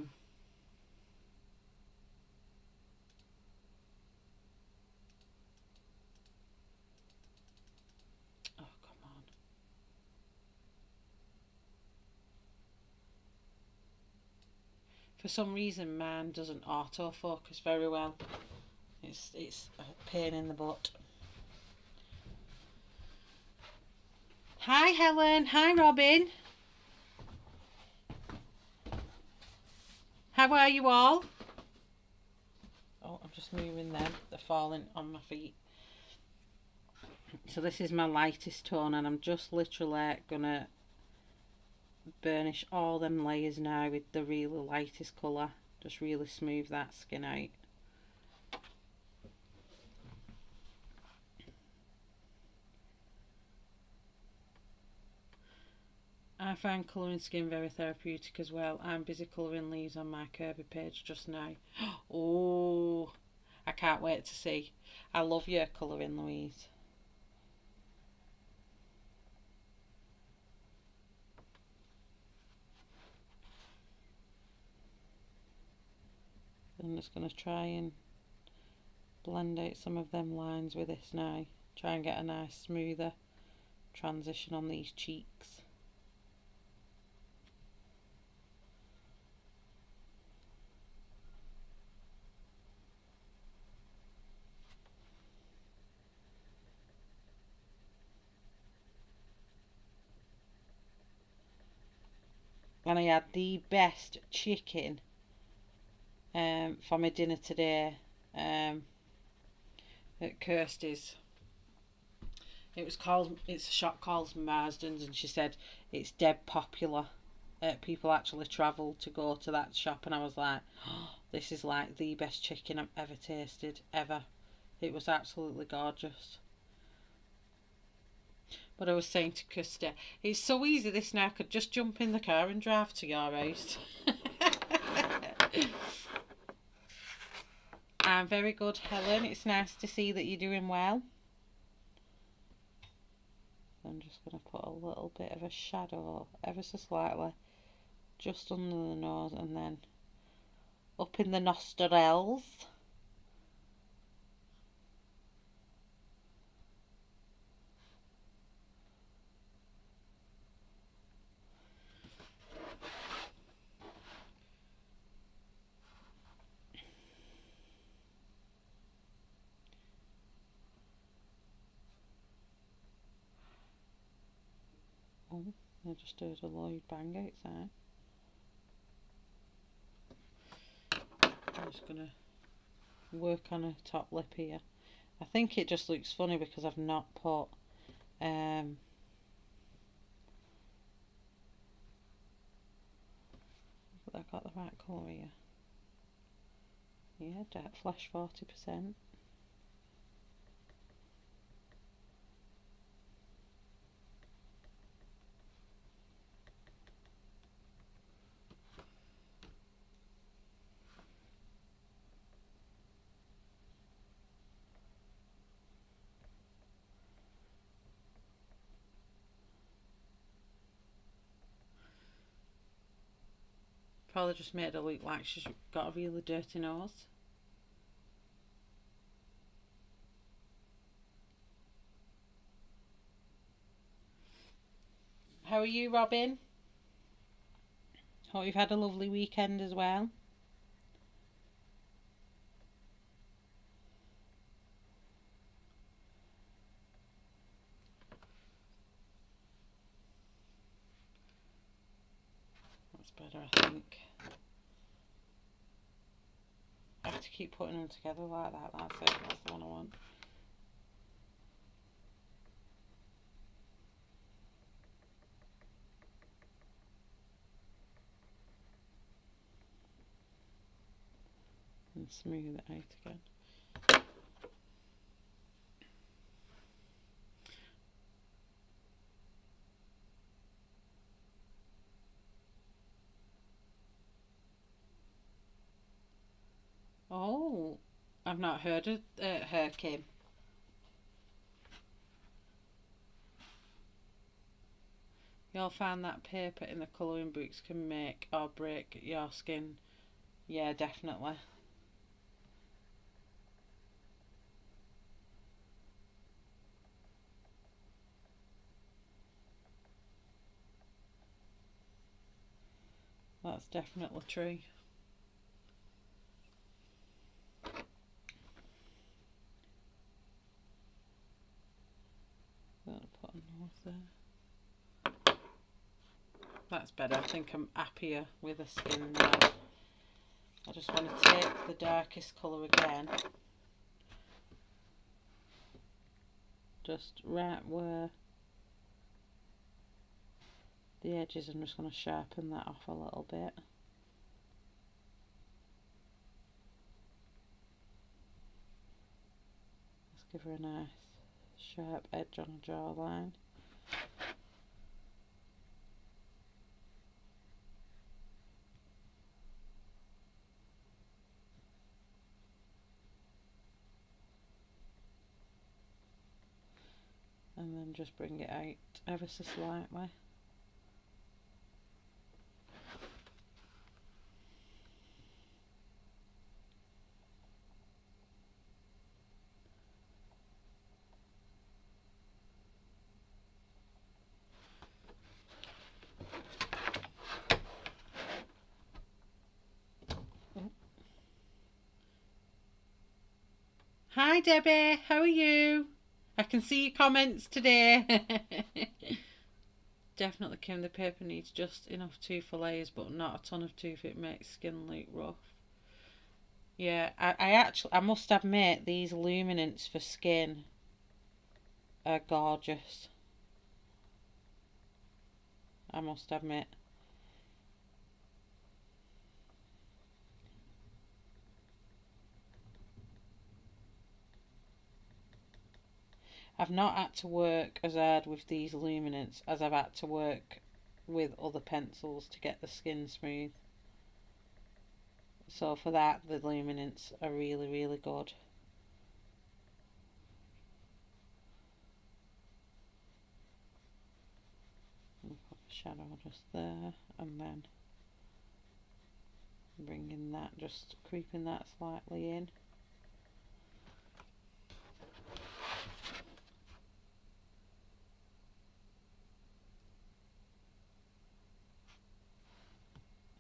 come on. For some reason, mine doesn't autofocus very well. It's a pain in the butt. Hi, Helen. Hi, Robin. How are you all? Oh, I'm just moving them. They're falling on my feet. So this is my lightest tone, and I'm just literally gonna burnish all them layers now with the really lightest colour. Just really smooth that skin out. I find colouring skin very therapeutic as well. I'm busy colouring leaves on my Kirby page just now. Oh, I can't wait to see. I love your colouring, Louise. I'm just going to try and blend out some of them lines with this now. Try and get a nice smoother transition on these cheeks. And I had the best chicken for my dinner today at Kirsty's. It's a shop called Marsden's, and she said it's dead popular. People actually travel to go to that shop, and I was like, oh, this is like the best chicken I've ever tasted, ever. It was absolutely gorgeous. But I was saying to Kirsty, it's so easy this now, I could just jump in the car and drive to your house. I'm very good, Helen. It's nice to see that you're doing well. I'm just going to put a little bit of a shadow, ever so slightly, just under the nose, and then up in the nostrils. Oh, I just heard a loud bang outside. I'm just going to work on a top lip here. I think it just looks funny because I've not put have I got the right colour here? Yeah, dark flash 40%. Probably just made her look like she's got a really dirty nose. How are you, Robin? Hope you've had a lovely weekend as well. That's better, I think. I have to keep putting them together like that. That's it. That's the one I want. And smooth it out again. Oh, I've not heard of her, Kim. You'll find that paper in the colouring books can make or break your skin. Yeah, definitely. That's definitely true. I'll put a nose there. That's better. I think I'm happier with the skin now. I just want to take the darkest colour again. Just right where the edges, I'm just going to sharpen that off a little bit. Let's give her a nice sharp edge on a jawline. And then just bring it out ever so slightly. Hi Debbie, how are you? I can see your comments today. Definitely, Kim, the paper needs just enough tooth for layers, but not a ton of tooth. It makes skin look rough. Yeah, I must admit, these luminance for skin are gorgeous. I must admit. I've not had to work as hard with these luminance as I've had to work with other pencils to get the skin smooth. So for that, the luminance are really, really good. I'll put the shadow just there, and then bringing that, just creeping that slightly in.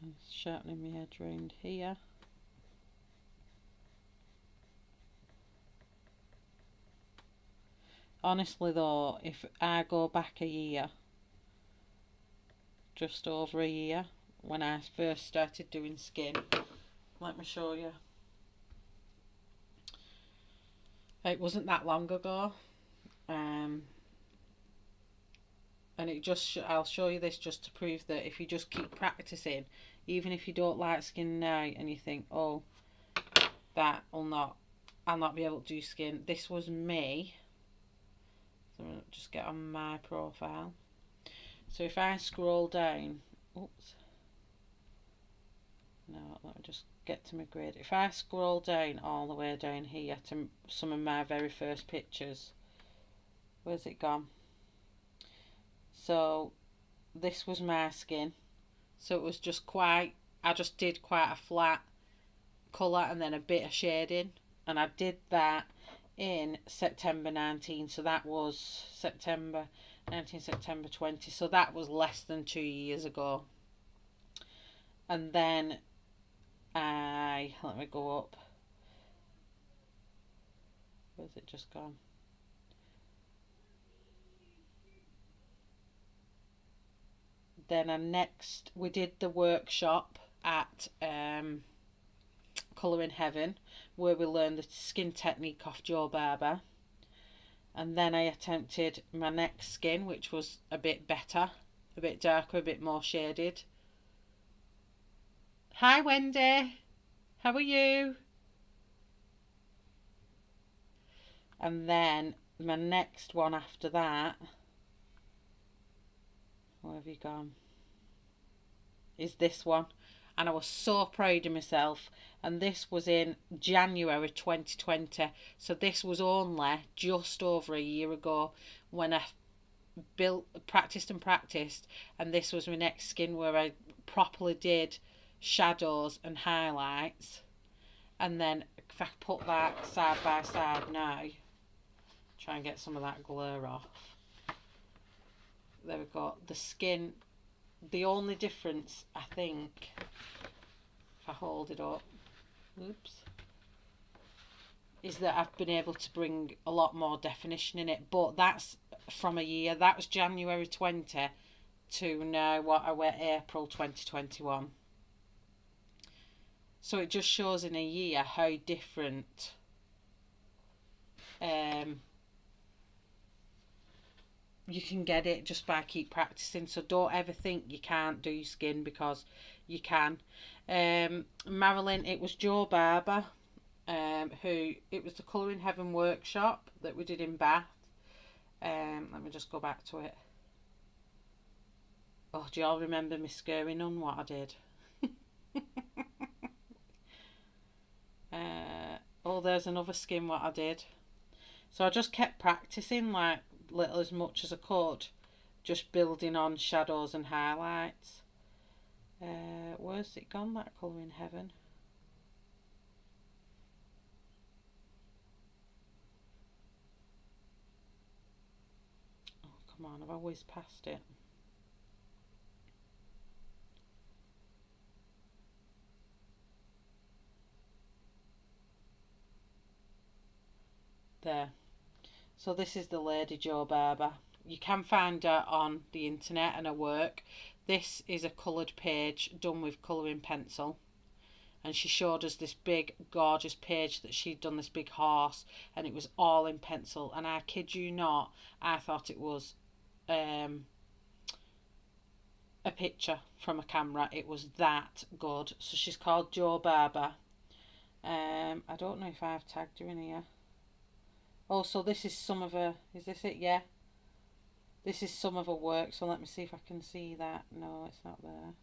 And sharpening my edge round here. Honestly though, if I go back a year, just over a year, when I first started doing skin, let me show you. It wasn't that long ago, and it just, I'll show you this just to prove that if you just keep practicing, even if you don't like skin now and you think, oh, I'll not be able to do skin. This was me. So I'm going to just get on my profile. So if I scroll down, oops, no, let me just get to my grid. If I scroll down all the way down here to some of my very first pictures, where's it gone? So this was my skin. So it was just quite I just did quite a flat colour and then a bit of shading, and I did that in September 19, so that was September 19, September 20, so that was less than 2 years ago. And then let me go up. Where's it just gone? Then we did the workshop at Colouring Heaven, where we learned the skin technique off Joe Barber. And then I attempted my next skin, which was a bit better, a bit darker, a bit more shaded. Hi Wendy, how are you? And then my next one after that, where have you gone, is this one. And I was so proud of myself. And this was in January 2020. So this was only just over a year ago when I practiced. And this was my next skin where I properly did shadows and highlights. And then if I put that side by side now, try and get some of that glare off. There we go. The skin, the only difference, I think, if I hold it up, oops, is that I've been able to bring a lot more definition in it. But that's from a year. That was January 20 to now what I wear April 2021. So it just shows in a year how different you can get it just by keep practicing. So don't ever think you can't do skin, because you can. Marilyn, it was Joe Barber, it was the Colouring Heaven workshop that we did in Bath. Let me just go back to it. Oh, do y'all remember me scurrying on what I did? Oh, there's another skin what I did. So I just kept practicing, like little as much as I could, just building on shadows and highlights. Where's it gone, that Colouring Heaven? Oh, come on, I've always passed it. There. So this is the lady Joe Barber. You can find her on the internet and her work. This is a coloured page done with colouring pencil. And she showed us this big gorgeous page that she'd done, this big horse, and it was all in pencil. And I kid you not, I thought it was a picture from a camera. It was that good. So she's called Joe Barber. I don't know if I've tagged her in here. Oh, so this is some of her, is this it? Yeah. This is some of her work, so let me see if I can see that. No, it's not there.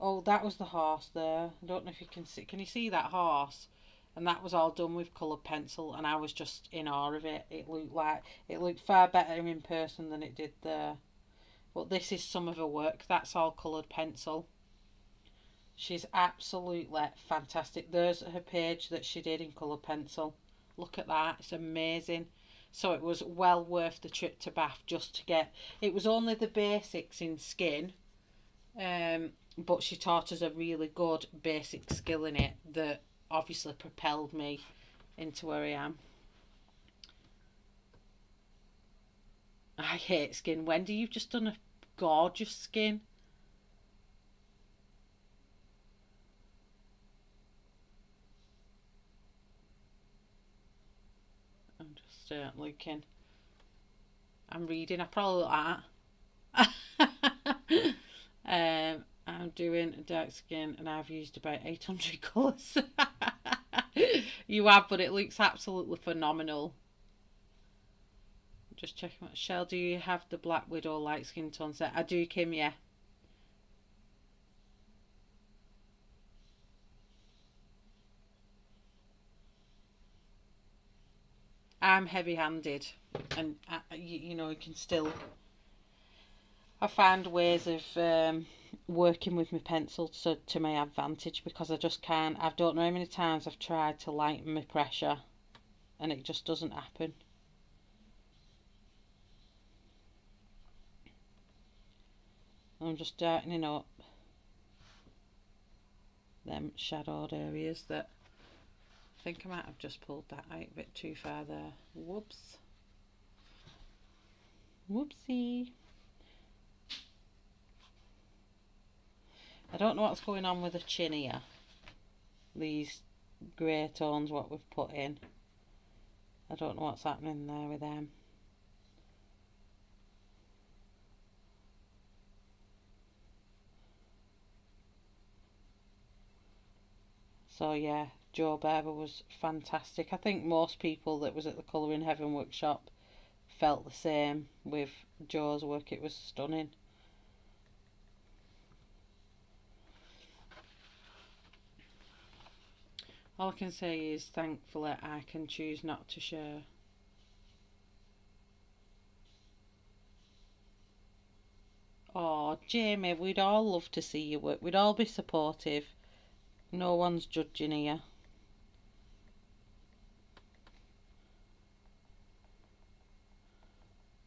Oh, that was the horse there. I don't know if you can see. Can you see that horse? And that was all done with coloured pencil, and I was just in awe of it. It looked far better in person than it did there. But this is some of her work. That's all coloured pencil. She's absolutely fantastic. There's her page that she did in coloured pencil. Look at that, it's amazing. So it was well worth the trip to Bath just to get, it was only the basics in skin, but she taught us a really good basic skill in it that obviously propelled me into where I am. I hate skin. Wendy, you've just done a gorgeous skin. I'm just looking. I'm reading. I probably look at I'm doing dark skin and I've used about 800 colours. You have, but it looks absolutely phenomenal. Just checking what Shell, do you have the Black Widow light skin tone set? I do, Kim, yeah. I'm heavy-handed, and you know, you can still, I find ways of working with my pencil to my advantage, because I just can't. I don't know how many times I've tried to lighten my pressure and it just doesn't happen. I'm just darkening up them shadowed areas that I think I might have just pulled that out a bit too far there. Whoops. Whoopsie. I don't know what's going on with the chin here. These grey tones what we've put in. I don't know what's happening there with them. So yeah, Joe Barber was fantastic. I think most people that was at the Colouring Heaven workshop felt the same with Joe's work. It was stunning. All I can say is thankfully I can choose not to share. Oh, Jamie, we'd all love to see your work. We'd all be supportive. No one's judging here.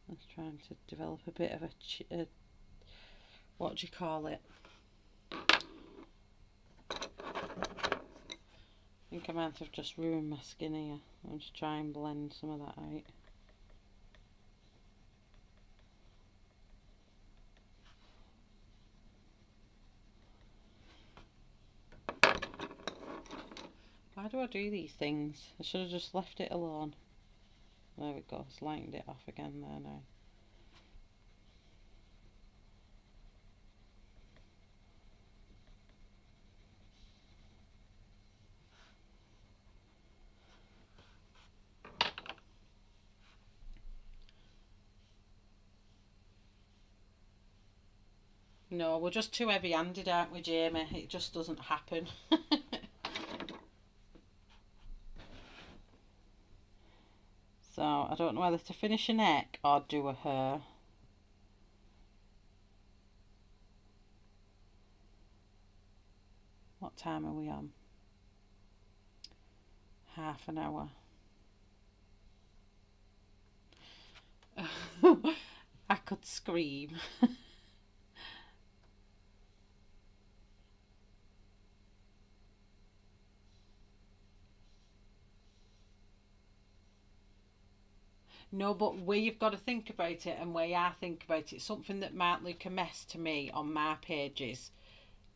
I was trying to develop a bit of a what do you call it? I think I might have just ruined my skin here. I'll just try and blend some of that out. Why do I do these things? I should have just left it alone. There we go, it's lightened it off again there now. No, we're just too heavy-handed, aren't we, Jamie? It just doesn't happen. So, I don't know whether to finish a neck or do a hair. What time are we on? Half an hour. I could scream. No, but where you've got to think about it and where I think about it, something that might look a mess to me on my pages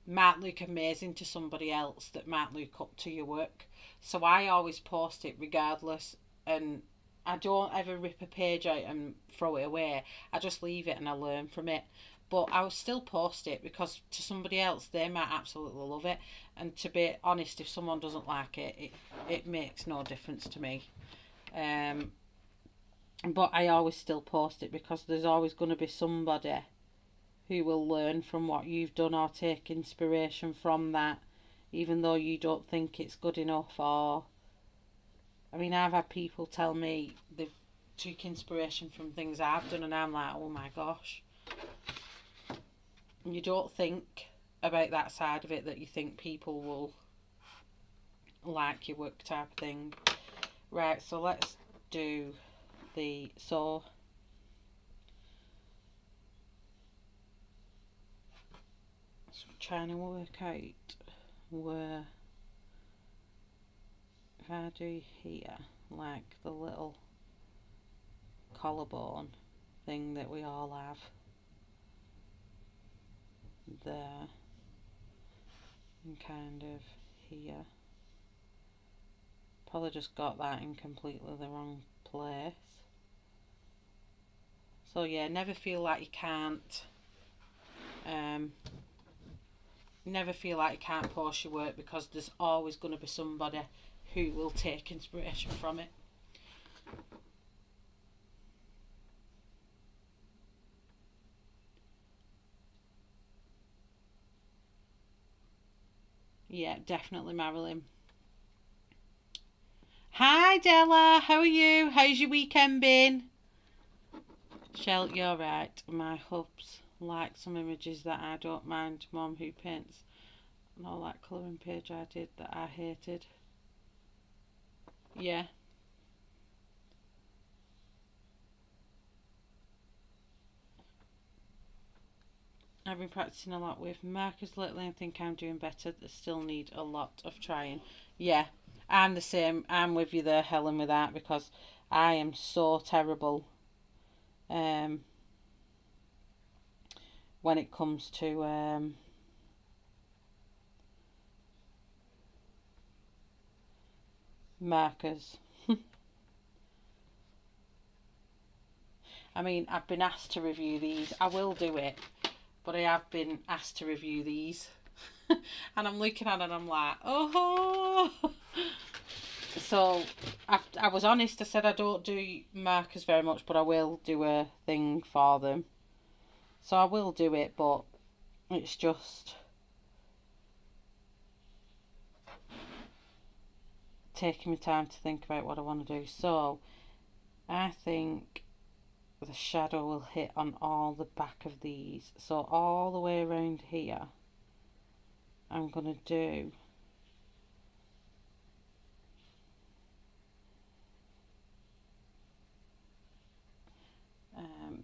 might look amazing to somebody else that might look up to your work. So I always post it regardless, and I don't ever rip a page out and throw it away. I just leave it and I learn from it. But I will still post it because to somebody else they might absolutely love it. And to be honest, if someone doesn't like it, it makes no difference to me. But I always still post it because there's always going to be somebody who will learn from what you've done or take inspiration from that, even though you don't think it's good enough. Or, I mean, I've had people tell me they've took inspiration from things I've done and I'm like, oh my gosh. And you don't think about that side of it, that you think people will like your work type of thing. Right, so let's do the so trying to work out where, if I do here like the little collarbone thing that we all have there, and kind of here, probably just got that in completely the wrong place. So yeah, never feel like you can't never feel like you can't post your work, because there's always going to be somebody who will take inspiration from it. Yeah, definitely Marilyn. Hi Della, how are you? How's your weekend been? Shell, you're right. My hubs like some images that I don't mind. Mum who paints and all that colouring page I did that I hated. Yeah. I've been practicing a lot with markers lately and think I'm doing better. They still need a lot of trying. Yeah, I'm the same. I'm with you there, Helen, with that, because I am so terrible um, when it comes to markers. I mean, I've been asked to review these. I will do it, but I have been asked to review these. And I'm looking at it and I'm like, oh. So I was honest. I said I don't do markers very much, but I will do a thing for them. So I will do it, but it's just taking me time to think about what I want to do. So I think the shadow will hit on all the back of these. So all the way around here, I'm going to do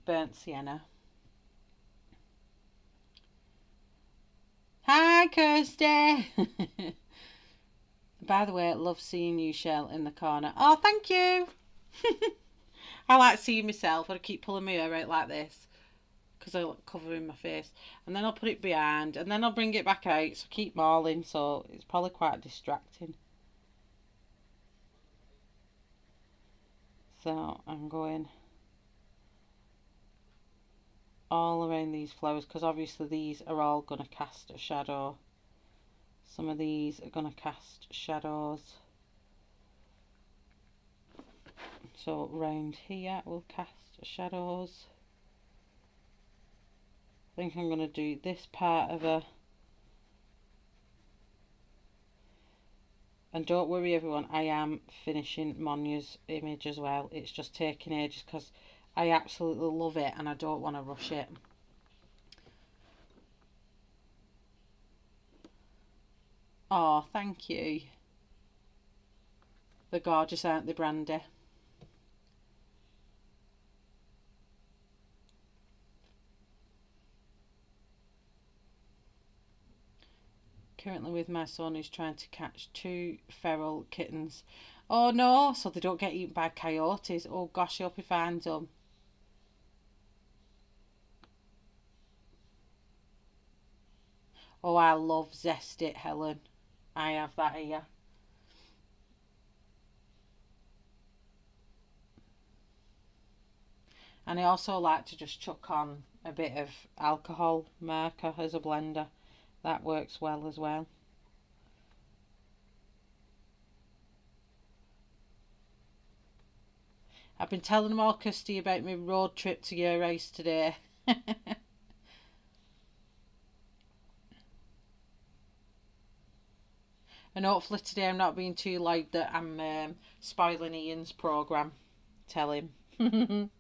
burnt sienna. Hi, Kirsty. By the way, I love seeing you, Shell, in the corner. Oh, thank you. I like seeing myself. I keep pulling my hair out like this because I look covering my face. And then I'll put it behind and then I'll bring it back out. So keep mauling. So it's probably quite distracting. So I'm going all around these flowers because obviously these are all going to cast a shadow. Some of these are going to cast shadows. So round here we'll cast shadows. I think I'm going to do this part of a... And don't worry everyone, I am finishing Monya's image as well. It's just taking ages because I absolutely love it and I don't want to rush it. Oh, thank you. They're gorgeous, aren't they, Brandy? Currently with my son who's trying to catch 2 feral kittens. Oh no, so they don't get eaten by coyotes. Oh gosh, I hope he finds them. Oh, I love Zest It, Helen. I have that here. And I also like to just chuck on a bit of alcohol marker as a blender. That works well as well. I've been telling them all, Kirsty, about my road trip to your house today. And hopefully today I'm not being too loud that I'm spoiling Ian's programme. Tell him.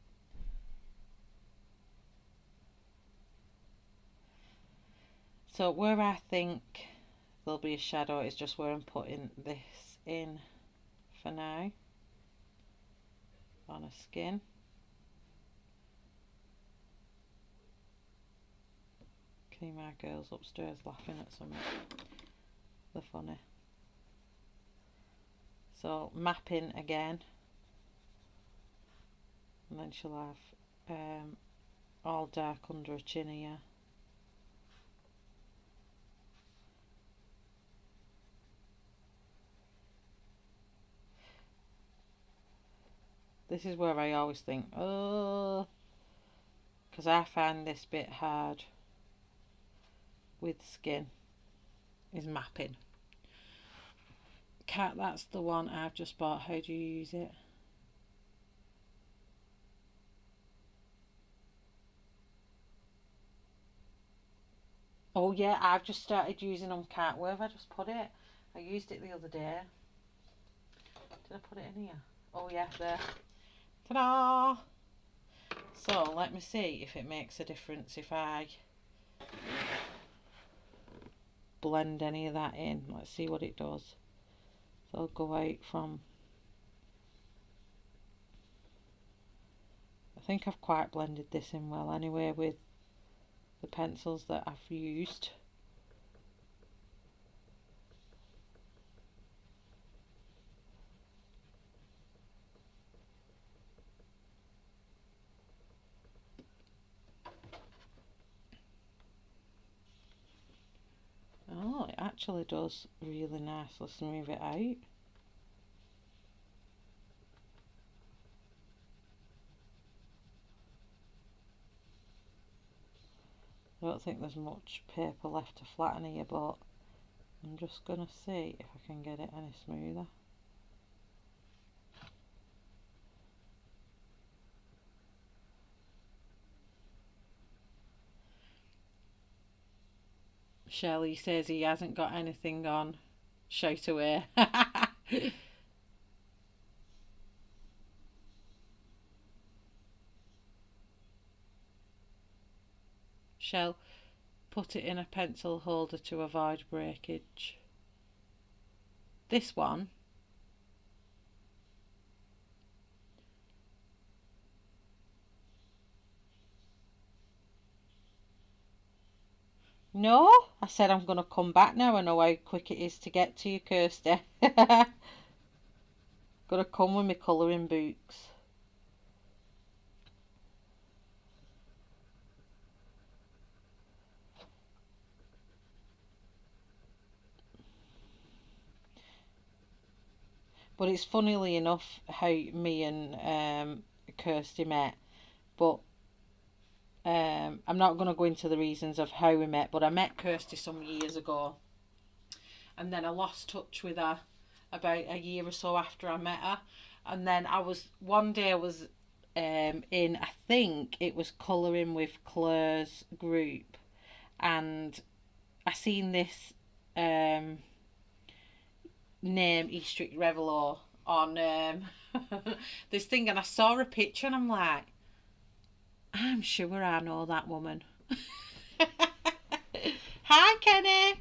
So where I think there'll be a shadow is just where I'm putting this in for now. On a skin. Can you my girls upstairs laughing at something? They're funny. So mapping again. And then she'll have all dark under her chin here. This is where I always think, oh, because I find this bit hard with skin, is mapping. Cat, that's the one I've just bought. How do you use it? Oh yeah, I've just started using them, Cat. Where have I just put it? I used it the other day. Did I put it in here? Oh yeah, there. Ta-da! So let me see if it makes a difference if I blend any of that in. Let's see what it does. So I'll go out from, I think I've quite blended this in well anyway with the pencils that I've used. Oh, it actually does really nicely smooth it out. I don't think there's much paper left to flatten here, but I'm just going to see if I can get it any smoother. Shelley says he hasn't got anything on. Shout away. Shell, put it in a pencil holder to avoid breakage. This one, no, I said I'm going to come back now. I know how quick it is to get to you, Kirsty. Gotta come with my colouring books. But it's funnily enough how me and Kirsty met. But I'm not going to go into the reasons of how we met. But I met Kirsty some years ago. And then I lost touch with her about a year or so after I met her. And then one day I was in, I think it was Colouring with Claire's group. And I seen this name Eastrick Revelor on this thing, and I saw a picture and I'm like, I'm sure I know that woman. Hi Kenny.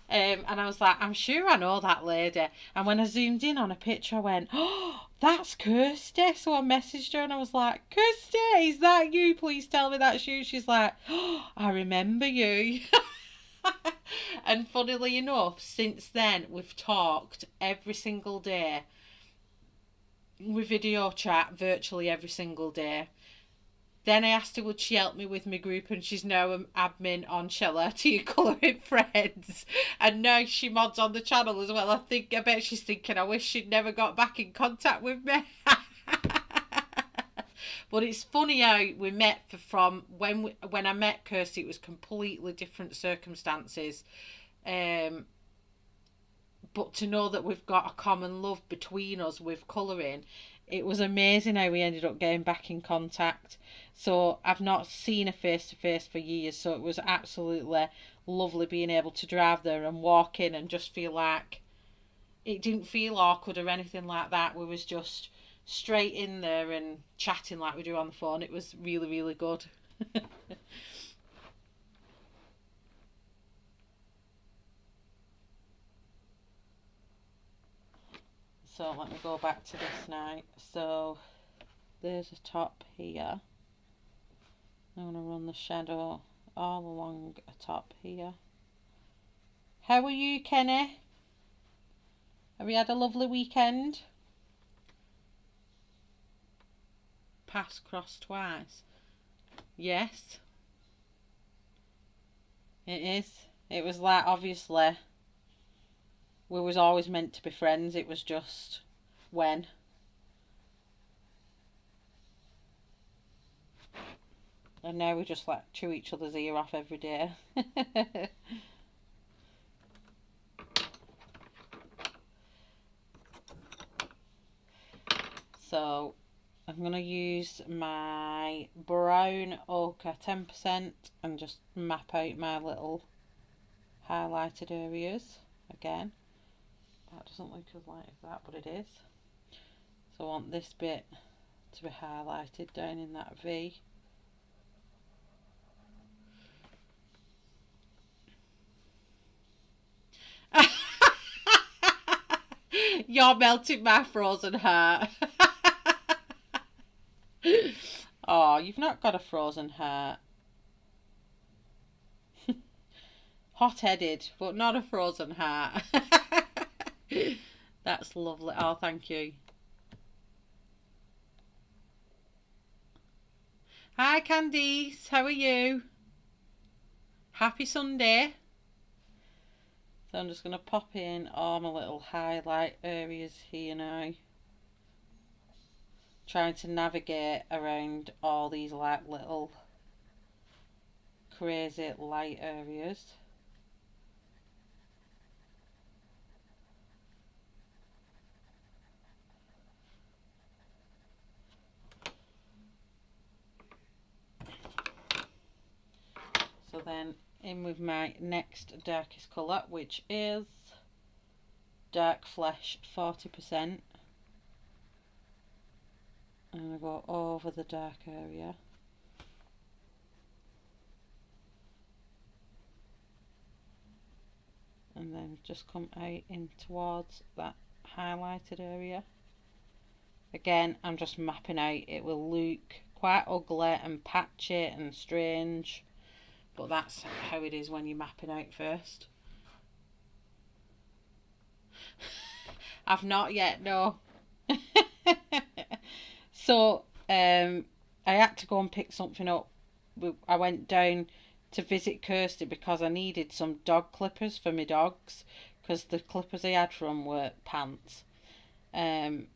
And I was like, I'm sure I know that lady. And when I zoomed in on a picture, I went, oh, that's Kirsty. So I messaged her and I was like, Kirsty, is that you? Please tell me that's you. She's like, oh, I remember you. And funnily enough, since then we've talked every single day. We video chat virtually every single day. Then I asked her would she help me with my group, and she's now an admin on Shella to your colouring friends, and now she mods on the channel as well. I bet she's thinking I wish she'd never got back in contact with me. But it's funny how we met from when I met Kirsty, it was completely different circumstances. But to know that we've got a common love between us with colouring, it was amazing how we ended up getting back in contact. So I've not seen her face to face for years, so it was absolutely lovely being able to drive there and walk in and just feel like it didn't feel awkward or anything like that. We was just straight in there and chatting like we do on the phone. It was really, really good. So let me go back to this now. So there's a top here. I'm going to run the shadow all along a top here. How are you, Kenny? Have you had a lovely weekend? Pass cross twice. Yes. It is. It was like, obviously, we was always meant to be friends. It was just when. And now we just like chew each other's ear off every day. So I'm going to use my brown ochre 10% and just map out my little highlighted areas again. That doesn't look as light as that, but it is. So I want this bit to be highlighted down in that V. You're melting my frozen heart. Oh, you've not got a frozen heart. Hot-headed, but not a frozen heart. That's lovely. Oh, thank you. Hi, Candice. How are you? Happy Sunday. So I'm just going to pop in all my little highlight areas here now. Trying to navigate around all these like little crazy light areas. So then in with my next darkest colour, which is Dark Flesh 40%. And I go over the dark area. And then just come out in towards that highlighted area. Again, I'm just mapping out. It will look quite ugly and patchy and strange, but that's how it is when you're mapping out first. I've not yet, no. So I had to go and pick something up. I went down to visit Kirsty because I needed some dog clippers for my dogs, because the clippers I had from were pants. And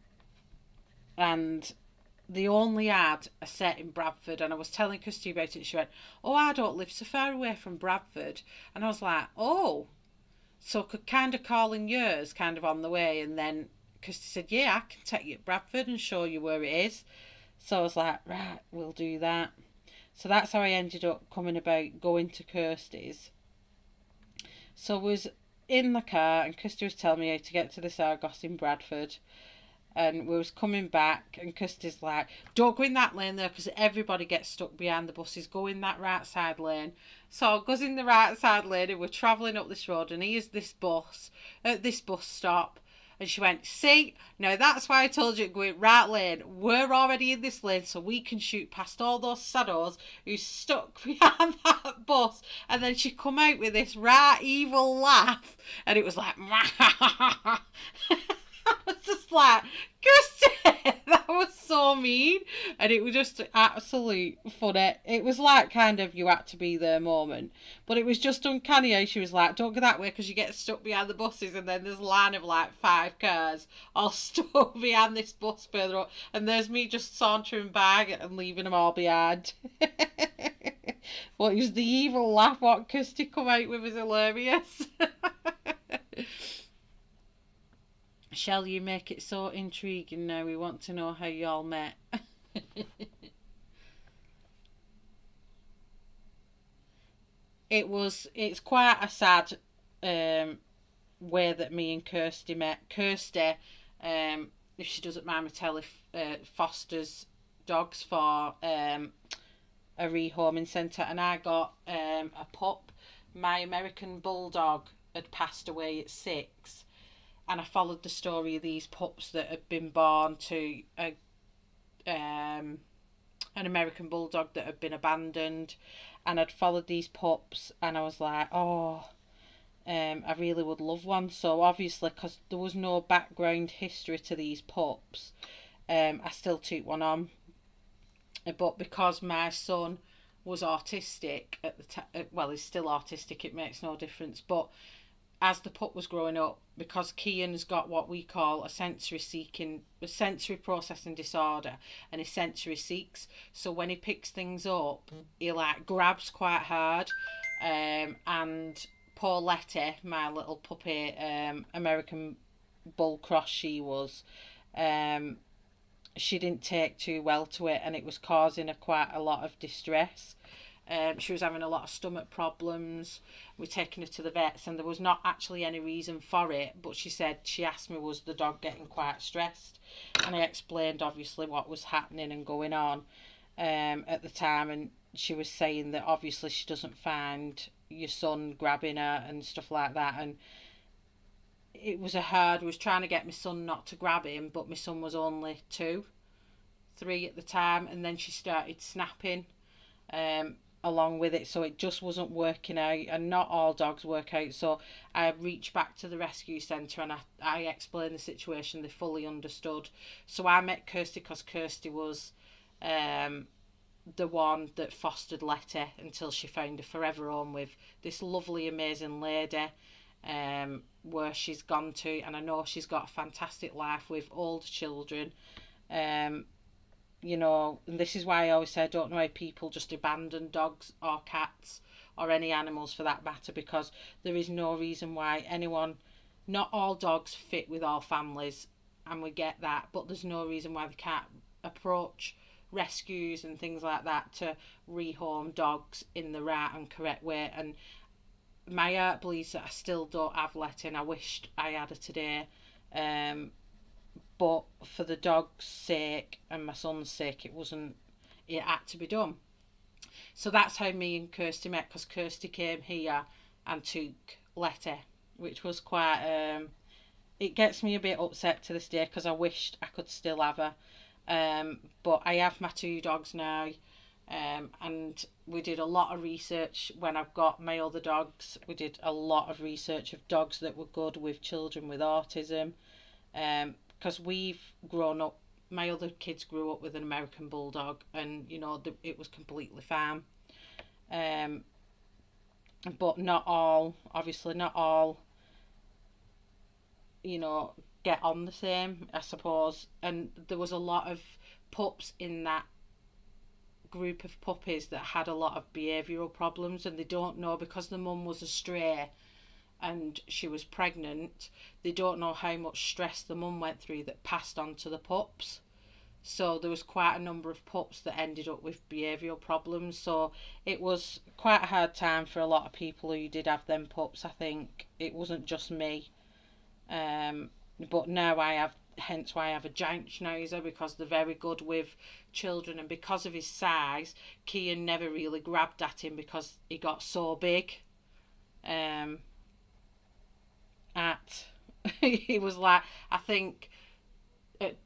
they only had a set in Bradford, and I was telling Kirsty about it, and she went, oh, I don't live so far away from Bradford. And I was like, oh, so could kind of call in yours kind of on the way. And then Kirsty said, yeah, I can take you to Bradford and show you where it is. So I was like, right, we'll do that. So that's how I ended up coming about going to Kirsty's. So I was in the car and Kirsty was telling me how to get to this Argos in Bradford. And we was coming back and Kirsty's like, don't go in that lane there because everybody gets stuck behind the buses. Go in that right side lane. So I goes in the right side lane and we're travelling up this road and here's this bus at this bus stop. And she went, see, now that's why I told you to go in right lane. We're already in this lane so we can shoot past all those saddos who's stuck behind that bus. And then she come out with this right evil laugh. And it was like, I was just like, Kirsty, that was so mean. And it was just absolute funny. It was like kind of you had to be there moment. But it was just uncanny how she was like, don't go that way because you get stuck behind the buses. And then there's a line of like 5 cars all stuck behind this bus further up. And there's me just sauntering back and leaving them all behind. Well, it was the evil laugh what Kirsty come out with was hilarious. Shall you make it so intriguing now? We want to know how y'all met. It's quite a sad way that me and Kirsty met. Kirsty, if she doesn't mind me telling, fosters dogs for a rehoming centre, and I got a pup. My American Bulldog had passed away at 6. And I followed the story of these pups that had been born to an American Bulldog that had been abandoned. And I'd followed these pups and I was like, oh, I really would love one. So obviously, because there was no background history to these pups, I still took one on. But because my son was autistic at the time, well, he's still autistic, it makes no difference. But as the pup was growing up, because Kian's got what we call a sensory processing disorder, and he sensory seeks. So when he picks things up, he like grabs quite hard. And poor Letty, my little puppy, American Bull Cross she was, she didn't take too well to it, and it was causing her quite a lot of distress. She was having a lot of stomach problems. We're taking her to the vets and there was not actually any reason for it, but she asked me, was the dog getting quite stressed? And I explained obviously what was happening and going on at the time, and she was saying that obviously she doesn't find your son grabbing her and stuff like that, and it was a hard. I was trying to get my son not to grab him, but my son was only 2, 3 at the time, and then she started snapping along with it, so it just wasn't working out, and not all dogs work out. So I reached back to the rescue centre and I explained the situation. They fully understood. So I met Kirsty because Kirsty was the one that fostered Letty until she found a forever home with this lovely amazing lady, where she's gone to, and I know she's got a fantastic life with older children. You know, and this is why I always say I don't know how people just abandon dogs or cats or any animals for that matter, because there is no reason why anyone, not all dogs fit with all families, and we get that, but there's no reason why they can't approach rescues and things like that to rehome dogs in the right and correct way. And my heart bleeds that I still don't have Letty, and I wished I had her today. But for the dog's sake and my son's sake, it had to be done. So that's how me and Kirsty met, because Kirsty came here and took Letty, which was quite, it gets me a bit upset to this day because I wished I could still have her. But I have my 2 dogs now, and we did a lot of research when I've got my other dogs. We did a lot of research of dogs that were good with children with autism. Because we've grown up, my other kids grew up with an American Bulldog, and you know it was completely fine. But not all, obviously not all, you know, get on the same, I suppose. And there was a lot of pups in that group of puppies that had a lot of behavioural problems, and they don't know, because the mum was a stray and she was pregnant, they don't know how much stress the mum went through that passed on to the pups. So there was quite a number of pups that ended up with behavioural problems. So it was quite a hard time for a lot of people who did have them pups. I think it wasn't just me. But now I have, hence why I have a giant schnauzer, because they're very good with children, and because of his size, Kian never really grabbed at him because he got so big. He was like, I think at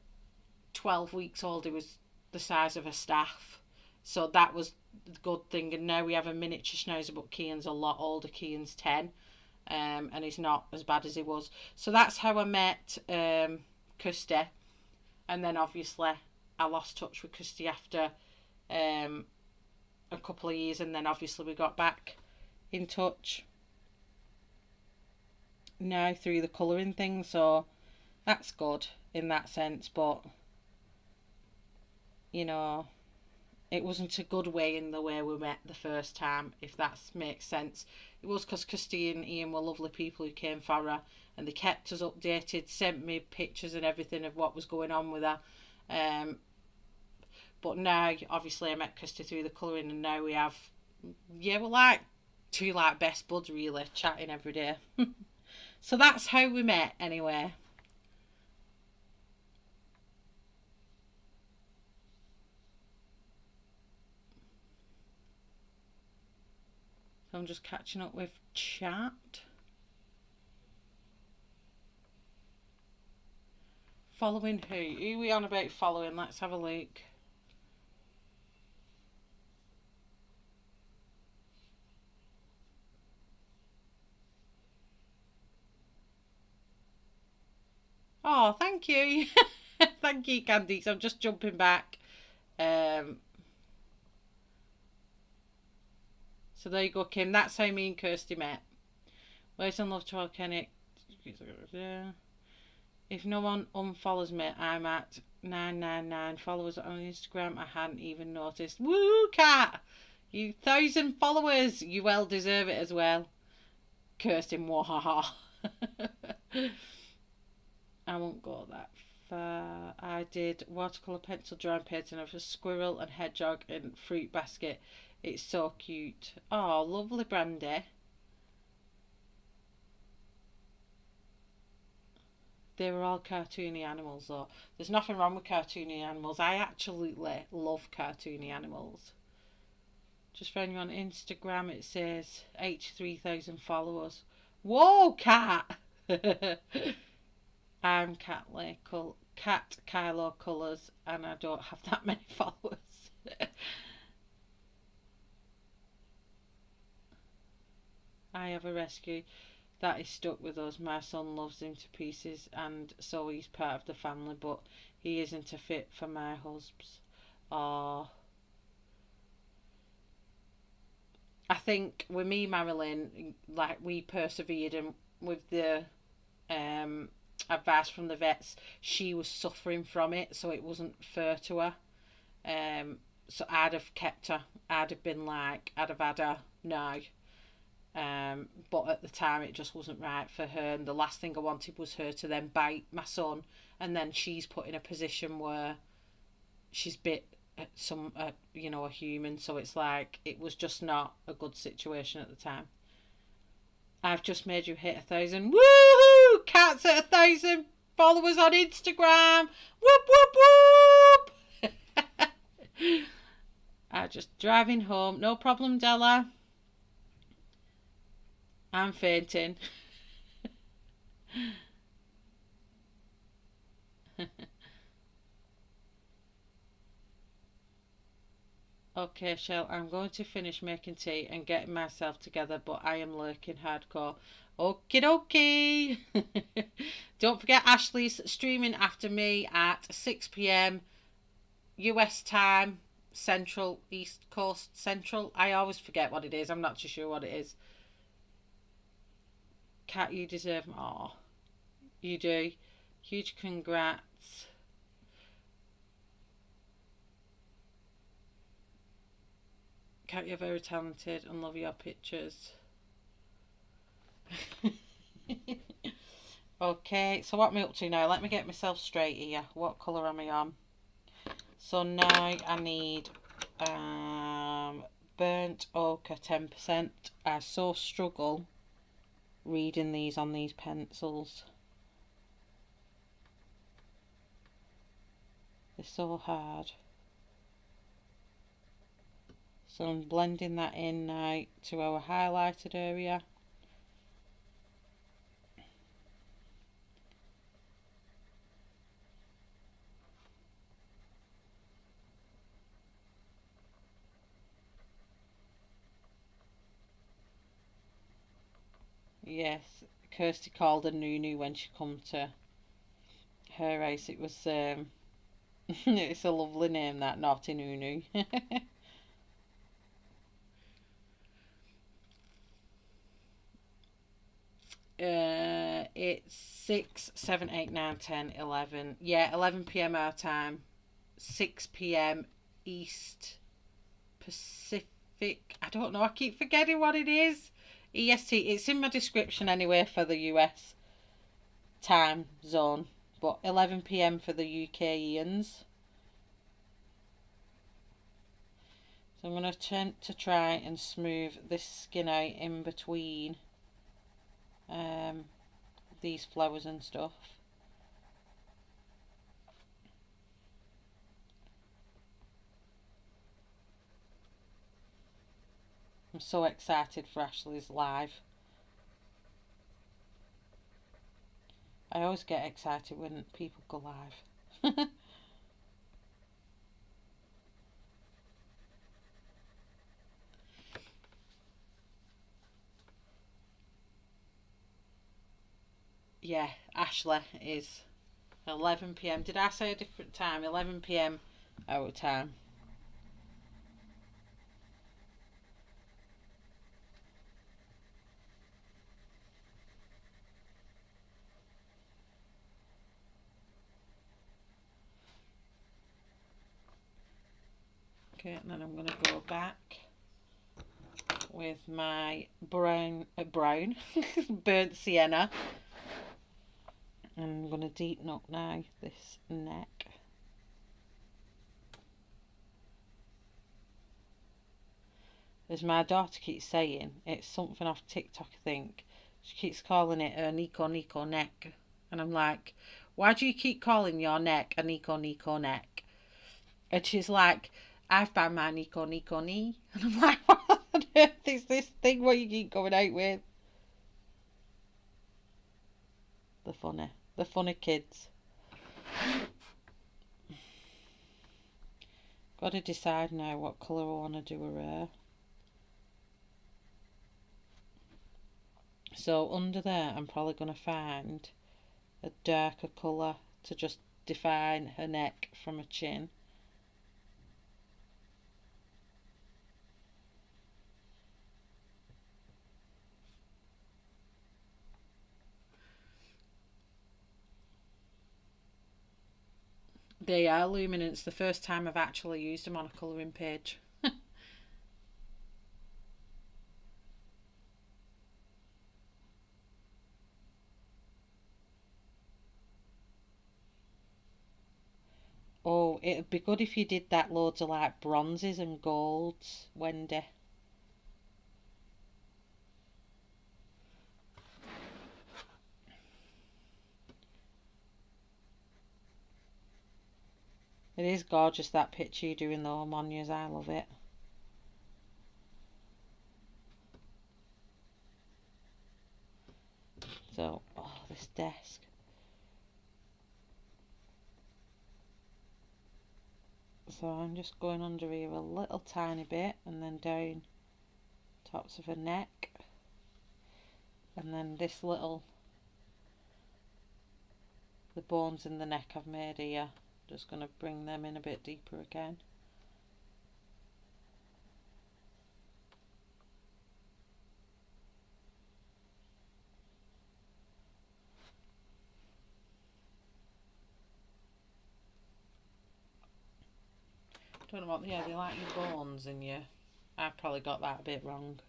12 weeks old he was the size of a staff, so that was the good thing. And now we have a miniature schnauzer, but Kian's a lot older. Kian's 10, and he's not as bad as he was. So that's how I met Kirsty, and then obviously I lost touch with Kirsty after a couple of years, and then obviously we got back in touch now through the colouring thing, so that's good in that sense. But you know, it wasn't a good way in the way we met the first time, if that makes sense. It was because Kirsty and Ian were lovely people who came for her, and they kept us updated, sent me pictures and everything of what was going on with her. But now obviously I met Kirsty through the colouring, and now we have, we're like 2 like best buds really, chatting every day. So that's how we met anyway. So I'm just catching up with chat. Following who? Who are we on about following? Let's have a look. Oh, thank you. Thank you, Candy. So I'm just jumping back. So there you go, Kim. That's how me and Kirsty met. Where's in love to Kenny? If no one unfollows me, I'm at 999 followers on Instagram. I hadn't even noticed. Woo, Cat! You 1,000 followers. You well deserve it as well. Kirsty, mwahaha. I won't go that far. I did watercolour pencil drawing painting of a squirrel and hedgehog in fruit basket. It's so cute. Oh, lovely, Brandy. They were all cartoony animals though. There's nothing wrong with cartoony animals. I absolutely love cartoony animals. Just found you on Instagram. It says 83,000 followers. Whoa, Cat! I'm Cat Kylo Colours, and I don't have that many followers. I have a rescue that is stuck with us. My son loves him to pieces, and so he's part of the family, but he isn't a fit for my husband's. Or I think with me, Marilyn, like we persevered, and with the um, advice from the vets, she was suffering from it, so it wasn't fair to her. So I'd have kept her. I'd have been like, I'd have had her now. But at the time, it just wasn't right for her, and the last thing I wanted was her to then bite my son, and then she's put in a position where she's bit a human. So it's like it was just not a good situation at the time. I've just made you hit 1,000. Woohoo! Cats at 1,000 followers on Instagram. Whoop whoop whoop. I'm just driving home. No problem, Della. I'm fainting. Okay, Shell, I'm going to finish making tea and getting myself together, but I am lurking hardcore. Okie dokie. Don't forget Ashley's streaming after me at 6 p.m. US time, Central, East Coast Central. I always forget what it is. I'm not too sure what it is. Cat, you deserve more. You do. Huge congrats. Cat, you're very talented and love your pictures. Okay, so what am I up to now? Let me get myself straight here. What colour am I on? So now I need burnt ochre 10%. I so struggle reading these on these pencils. They're so hard. So I'm blending that in now to our highlighted area. Yes, Kirsty called her Nunu when she come to her house. It was it's a lovely name, that, naughty Nunu. It's 6, 7, 8, 9, 10, 11. Yeah, 11 p.m. our time, 6 p.m. East Pacific. I don't know. I keep forgetting what it is. EST. It's in my description anyway for the US time zone, but 11 p.m. for the UKians. So I'm going to attempt to try and smooth this skin out in between these flowers and stuff. I'm so excited for Ashley's live. I always get excited when people go live. Yeah, Ashley is 11 p.m. Did I say a different time? 11 p.m. our time. Okay, and then I'm going to go back with my brown burnt sienna. And I'm going to deepen up now this neck. As my daughter keeps saying, it's something off TikTok, I think. She keeps calling it a Nico neck. And I'm like, why do you keep calling your neck a Nico neck? And she's like, I've found my Nico knee. And I'm like, what on earth is this thing what you keep going out with? The funny kids. Got to decide now what colour I want to do her hair. So under there I'm probably going to find a darker colour to just define her neck from her chin. They are luminance. The first time I've actually used them on a colouring page. Oh, it'd be good if you did that loads of like bronzes and golds, Wendy. It is gorgeous, that picture you're doing though, Monias. I love it. So, oh, this desk. So I'm just going under here a little tiny bit and then down tops of her neck. And then this little, the bones in the neck I've made here. Just going to bring them in a bit deeper again. Don't know what, yeah, they like your bones in you. I've probably got that a bit wrong.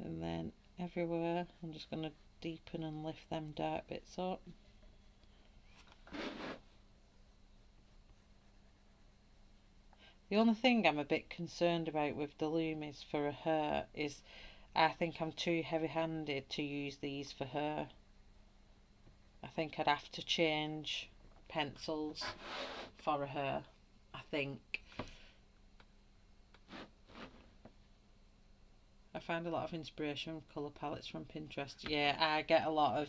And then everywhere I'm just going to deepen and lift them dark bits up. The only thing I'm a bit concerned about with the Loomies for her hair is I think I'm too heavy-handed to use these for her. I think I'd have to change pencils for her hair, I think. I find a lot of inspiration from colour palettes from Pinterest. Yeah, I get a lot of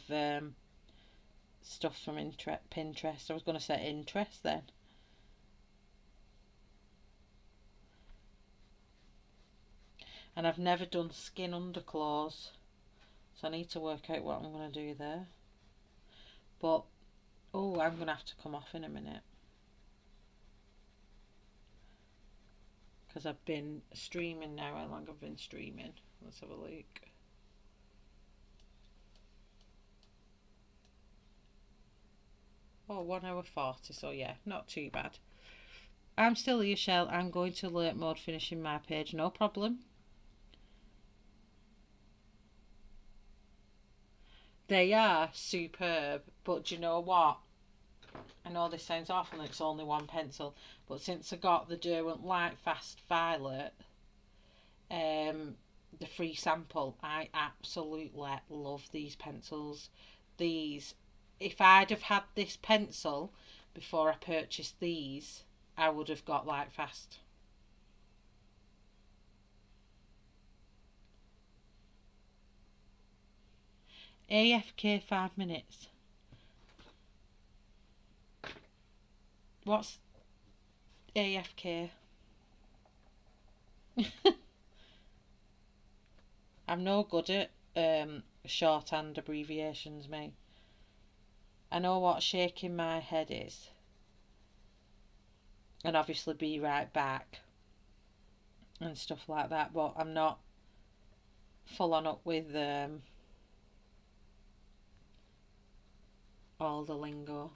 stuff from Pinterest. I was going to say interest then. And I've never done skin underclaws, so I need to work out what I'm going to do there. But, oh, I'm going to have to come off in a minute, because I've been streaming now. How long I've been streaming? Let's have a look. Oh, 1 hour 40, so yeah, not too bad. I'm still here, Shell. I'm going to alert mode finishing my page, no problem. They are superb, but do you know what? I know this sounds awful and it's only one pencil, but since I got the Derwent Light Fast Violet, the free sample, I absolutely love these pencils. These, if I'd have had this pencil before I purchased these, I would have got Light Fast. AFK 5 minutes. What's AFK? I'm no good at shorthand abbreviations, mate. I know what shaking my head is. And obviously be right back. And stuff like that. But I'm not full on up with all the lingo.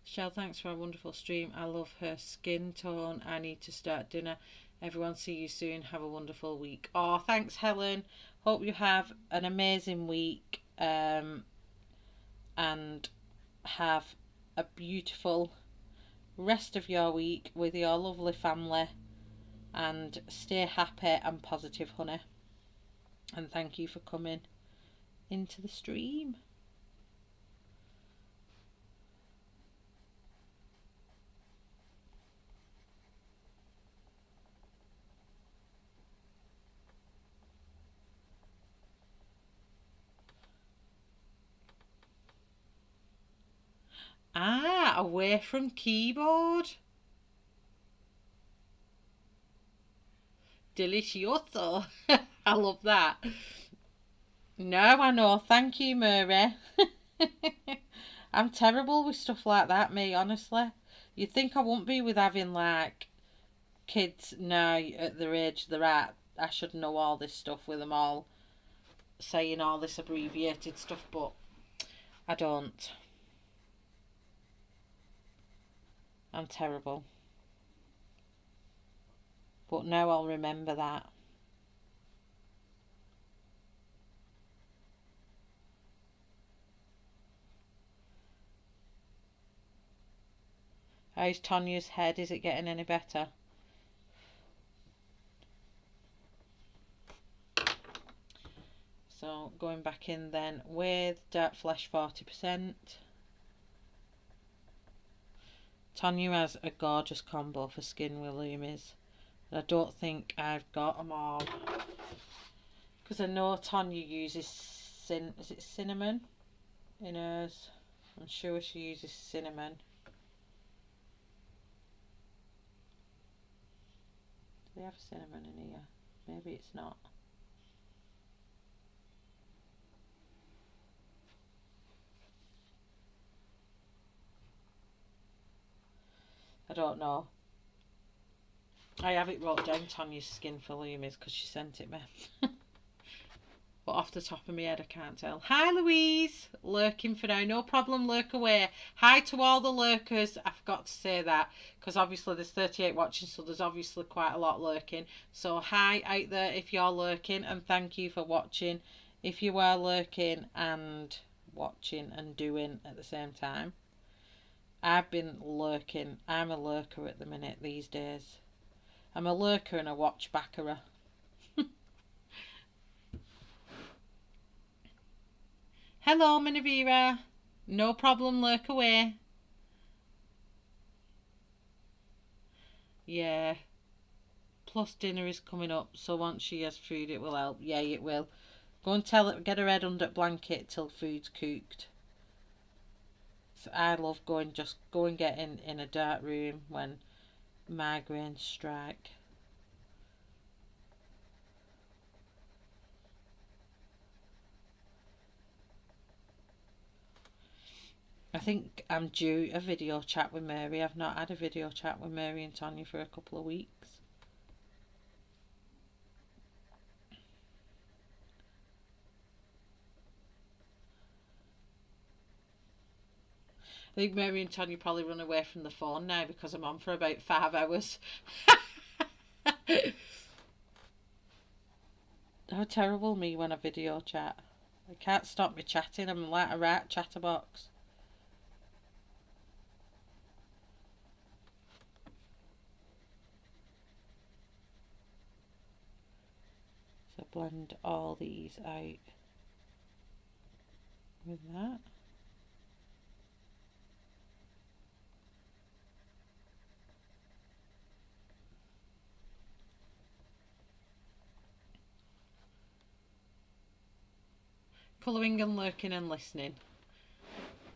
Shell, thanks for a wonderful stream. I love her skin tone. I need to start dinner. Everyone, see you soon. Have a wonderful week. Oh, thanks, Helen. Hope you have an amazing week. And have a beautiful rest of your week with your lovely family. And stay happy and positive, honey. And thank you for coming into the stream. Ah, away from keyboard. Delicioso. I love that. No, I know. Thank you, Murray. I'm terrible with stuff like that, me, honestly. You'd think I wouldn't be with having, like, kids now at their age they're at. I should know all this stuff with them all saying all this abbreviated stuff, but I don't. I'm terrible. But now I'll remember that. How's Tanya's head? Is it getting any better? So going back in then with Dark Flesh 40%. Tanya has a gorgeous combo for skin with Lumis. I don't think I've got them all. Because I know Tanya uses, is it cinnamon in hers? I'm sure she uses cinnamon. Do they have cinnamon in here? Maybe it's not. I don't know. I have it wrote down Tanya's skin for Lumis because she sent it me. But off the top of my head I can't tell. Hi Louise! Lurking for now. No problem, lurk away. Hi to all the lurkers. I forgot to say that because obviously there's 38 watching, so there's obviously quite a lot lurking. So hi out there if you're lurking, and thank you for watching. If you are lurking and watching and doing at the same time. I've been lurking. I'm a lurker at the minute these days. I'm a lurker and a watch backerer. Hello, Minavira. No problem, lurk away. Yeah. Plus dinner is coming up, so once she has food it will help. Yeah, it will. Go and tell her, get her head under the blanket till food's cooked. So I love just go and get in a dark room when migraines strike. I think I'm due a video chat with Mary. I've not had a video chat with Mary and Tanya for a couple of weeks. I think Mary and Tanya probably run away from the phone now because I'm on for about 5 hours. How terrible me when I video chat. I can't stop me chatting. I'm like a rat chatterbox. So blend all these out with that. Colouring and lurking and listening.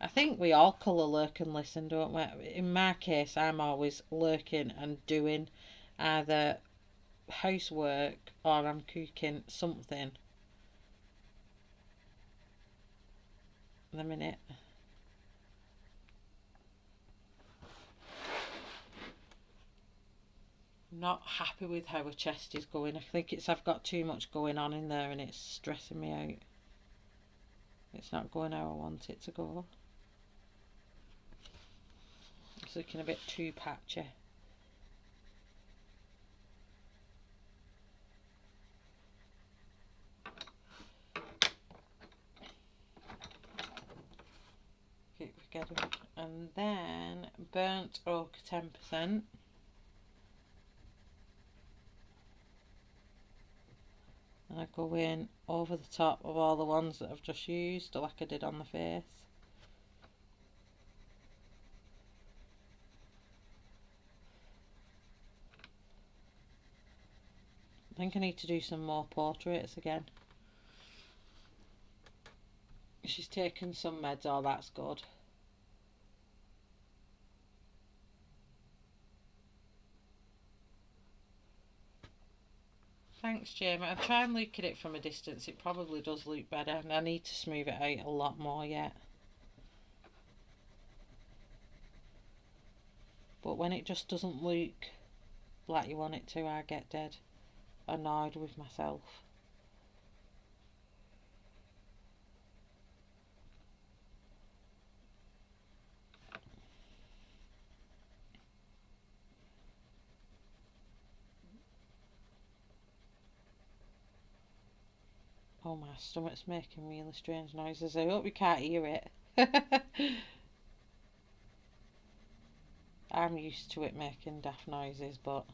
I think we all colour, lurk and listen, don't we? In my case, I'm always lurking and doing either housework or I'm cooking something. In a minute. I'm not happy with how her chest is going. I think I've got too much going on in there and it's stressing me out. It's not going how I want it to go. It's looking a bit too patchy. Keep together. And then burnt oak 10%. I go in over the top of all the ones that I've just used, like I did on the face. I think I need to do some more portraits again. She's taken some meds, oh that's good. Thanks, Jamie. I try and look at it from a distance. It probably does look better, and I need to smooth it out a lot more yet. But when it just doesn't look like you want it to, I get dead annoyed with myself. Oh, my stomach's making really strange noises. I hope you can't hear it. I'm used to it making daft noises, but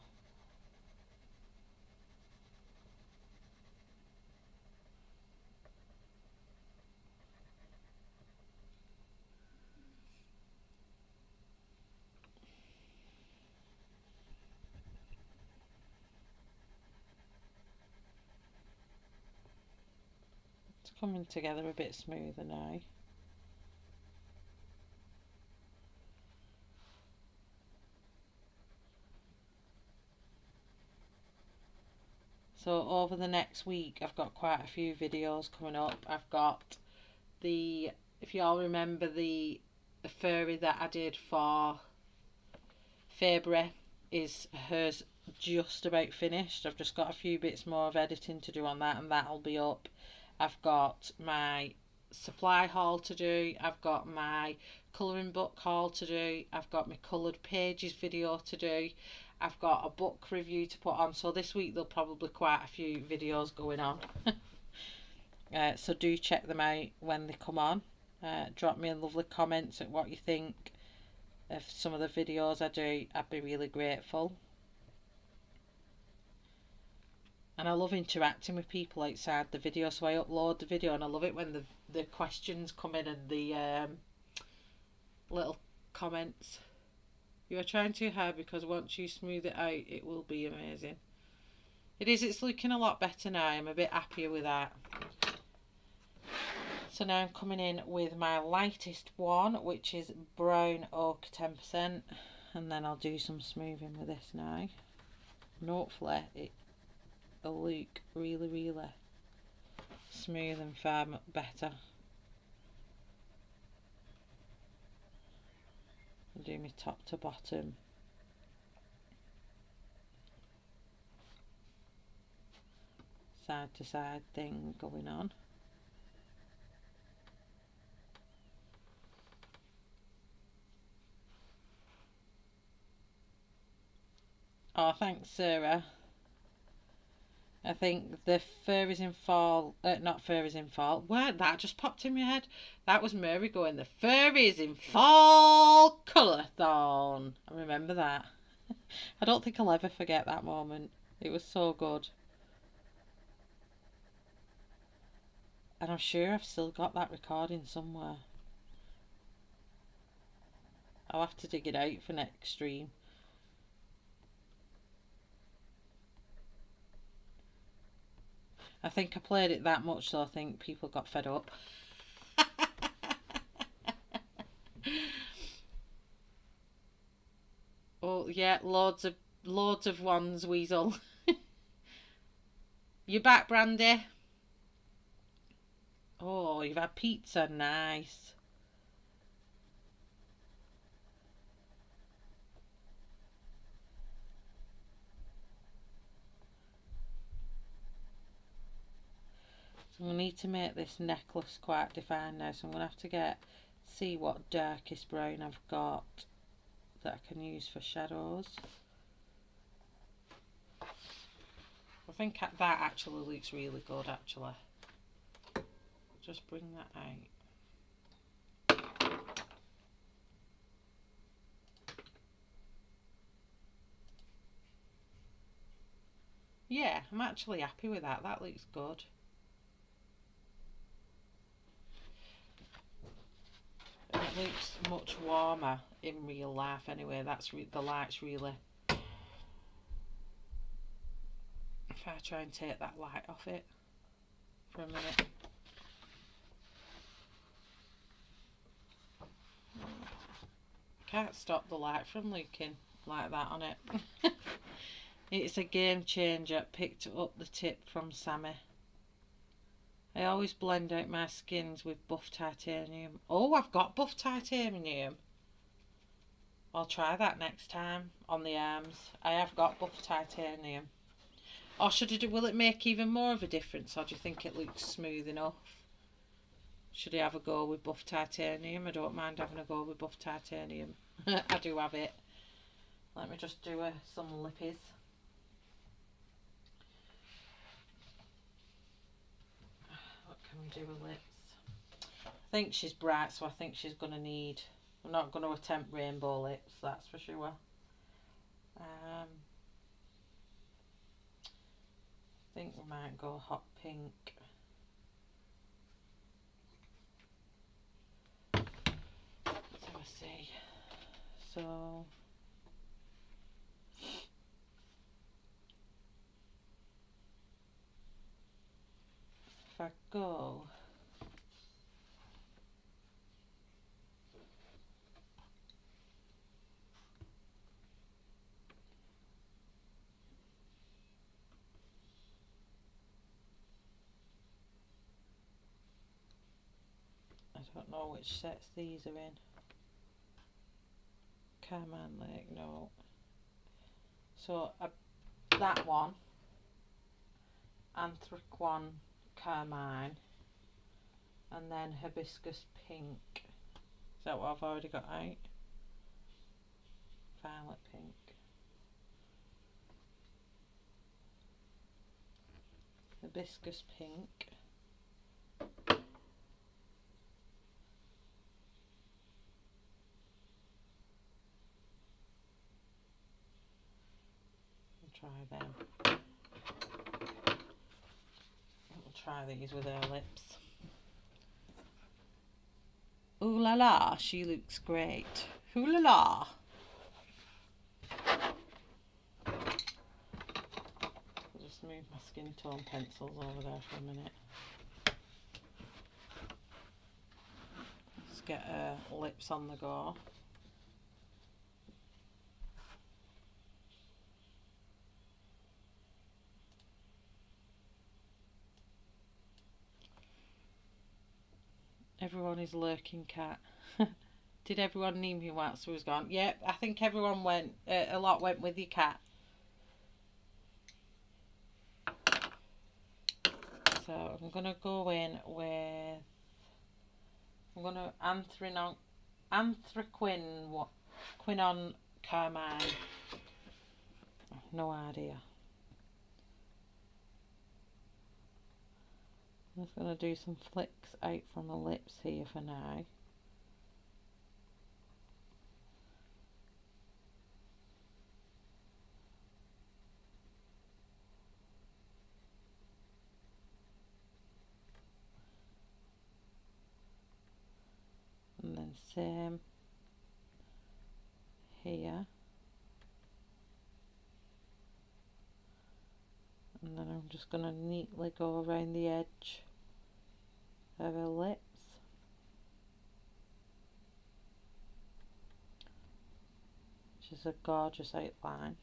it's coming together a bit smoother now. So over the next week I've got quite a few videos coming up. I've got the, if you all remember the furry that I did for February, is hers just about finished. I've just got a few bits more of editing to do on that, and that'll be up. I've got my supply haul to do, I've got my colouring book haul to do, I've got my coloured pages video to do, I've got a book review to put on. So this week there'll probably quite a few videos going on. So do check them out when they come on. Drop me a lovely comments at what you think of some of the videos I do. I'd be really grateful. And I love interacting with people outside the video, so I upload the video and I love it when the questions come in and the little comments. You are trying too hard, because once you smooth it out it will be amazing. It is, it's looking a lot better now. I'm a bit happier with that. So now I'm coming in with my lightest one, which is brown oak 10%, and then I'll do some smoothing with this now, and hopefully it'll look really, really smooth and far better. I'll do my top to bottom. Side to side thing going on. Oh, thanks, Sarah. I think the fur is in fall, not fur is in fall. What? That just popped in my head. That was Mary going, the fur is in fall colour-thon. I remember that. I don't think I'll ever forget that moment. It was so good. And I'm sure I've still got that recording somewhere. I'll have to dig it out for next stream. I think I played it that much, so I think people got fed up. Oh yeah, loads of ones, Weasel. You back, Brandy? Oh, you've had pizza, nice. So I'm going to need to make this necklace quite defined now, so I'm going to have to see what darkest brown I've got that I can use for shadows. I think that actually looks really good, actually. Just bring that out. Yeah, I'm actually happy with that. That looks good. And it looks much warmer in real life anyway. That's the light's really... If I try and take that light off it for a minute. Can't stop the light from looking like that on it. It's a game changer. Picked up the tip from Sammy. I always blend out my skins with buff titanium. Oh, I've got buff titanium. I'll try that next time on the arms. I have got buff titanium. Or should I do, will it make even more of a difference, or do you think it looks smooth enough? Should I have a go with buff titanium? I don't mind having a go with buff titanium. I do have it. Let me just do some lippies. What can we do with lips? I think she's bright, so I think she's going to need... I'm not going to attempt rainbow lips, that's for sure. I think we might go hot pink. Let's have a see. So... if I go... I don't know which sets these are in. Carmine Lake, no. So that one, Anthraquin Carmine, and then Hibiscus Pink. Is that what I've already got out? Violet Pink. Hibiscus Pink. Try them. We'll try these with her lips. Ooh la la, she looks great. Ooh la la. I'll just move my skin tone pencils over there for a minute. Let's get her lips on the go. Everyone is lurking cat. Did everyone need me whilst I was gone? Yep, I think everyone went, a lot went with your cat. So I'm going to go in with, I'm going to Anthraquin Carmine. No idea. I'm just going to do some flicks out from the lips here for now. And then same here. And then I'm just going to neatly go around the edge of her lips. Which is a gorgeous outline.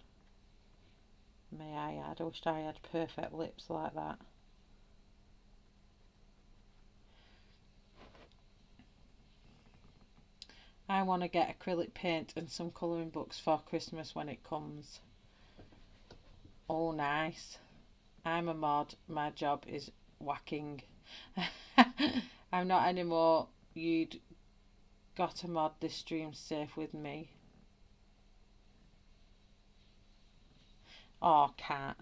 May I add, I wished I had perfect lips like that. I want to get acrylic paint and some colouring books for Christmas when it comes. Oh, nice. I'm a mod. My job is whacking. I'm not anymore. You'd got a mod. This stream's safe with me. Oh, cat.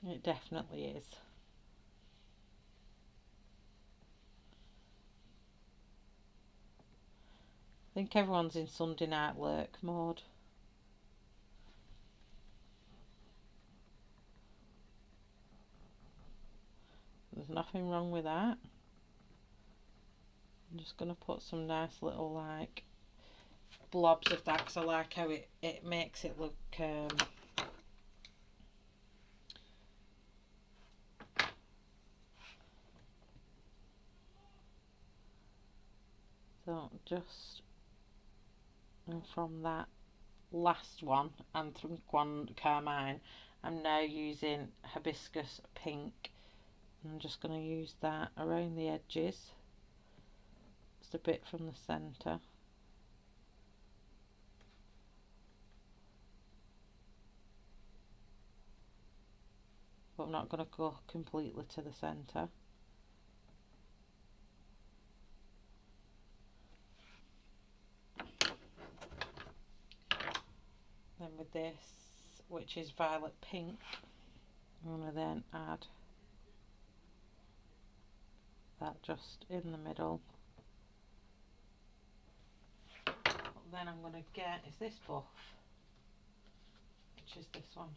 It definitely is. think everyone's in Sunday night lurk mode. There's nothing wrong with that. I'm just going to put some nice little like blobs of that because I like how it makes it look so just, and from that last one, Anthem One Carmine, I'm now using Hibiscus Pink. I'm just going to use that around the edges, just a bit from the centre. But I'm not going to go completely to the centre. Then with this, which is violet pink, I'm going to then add that just in the middle. Then I'm going to get, is this buff? Which is this one?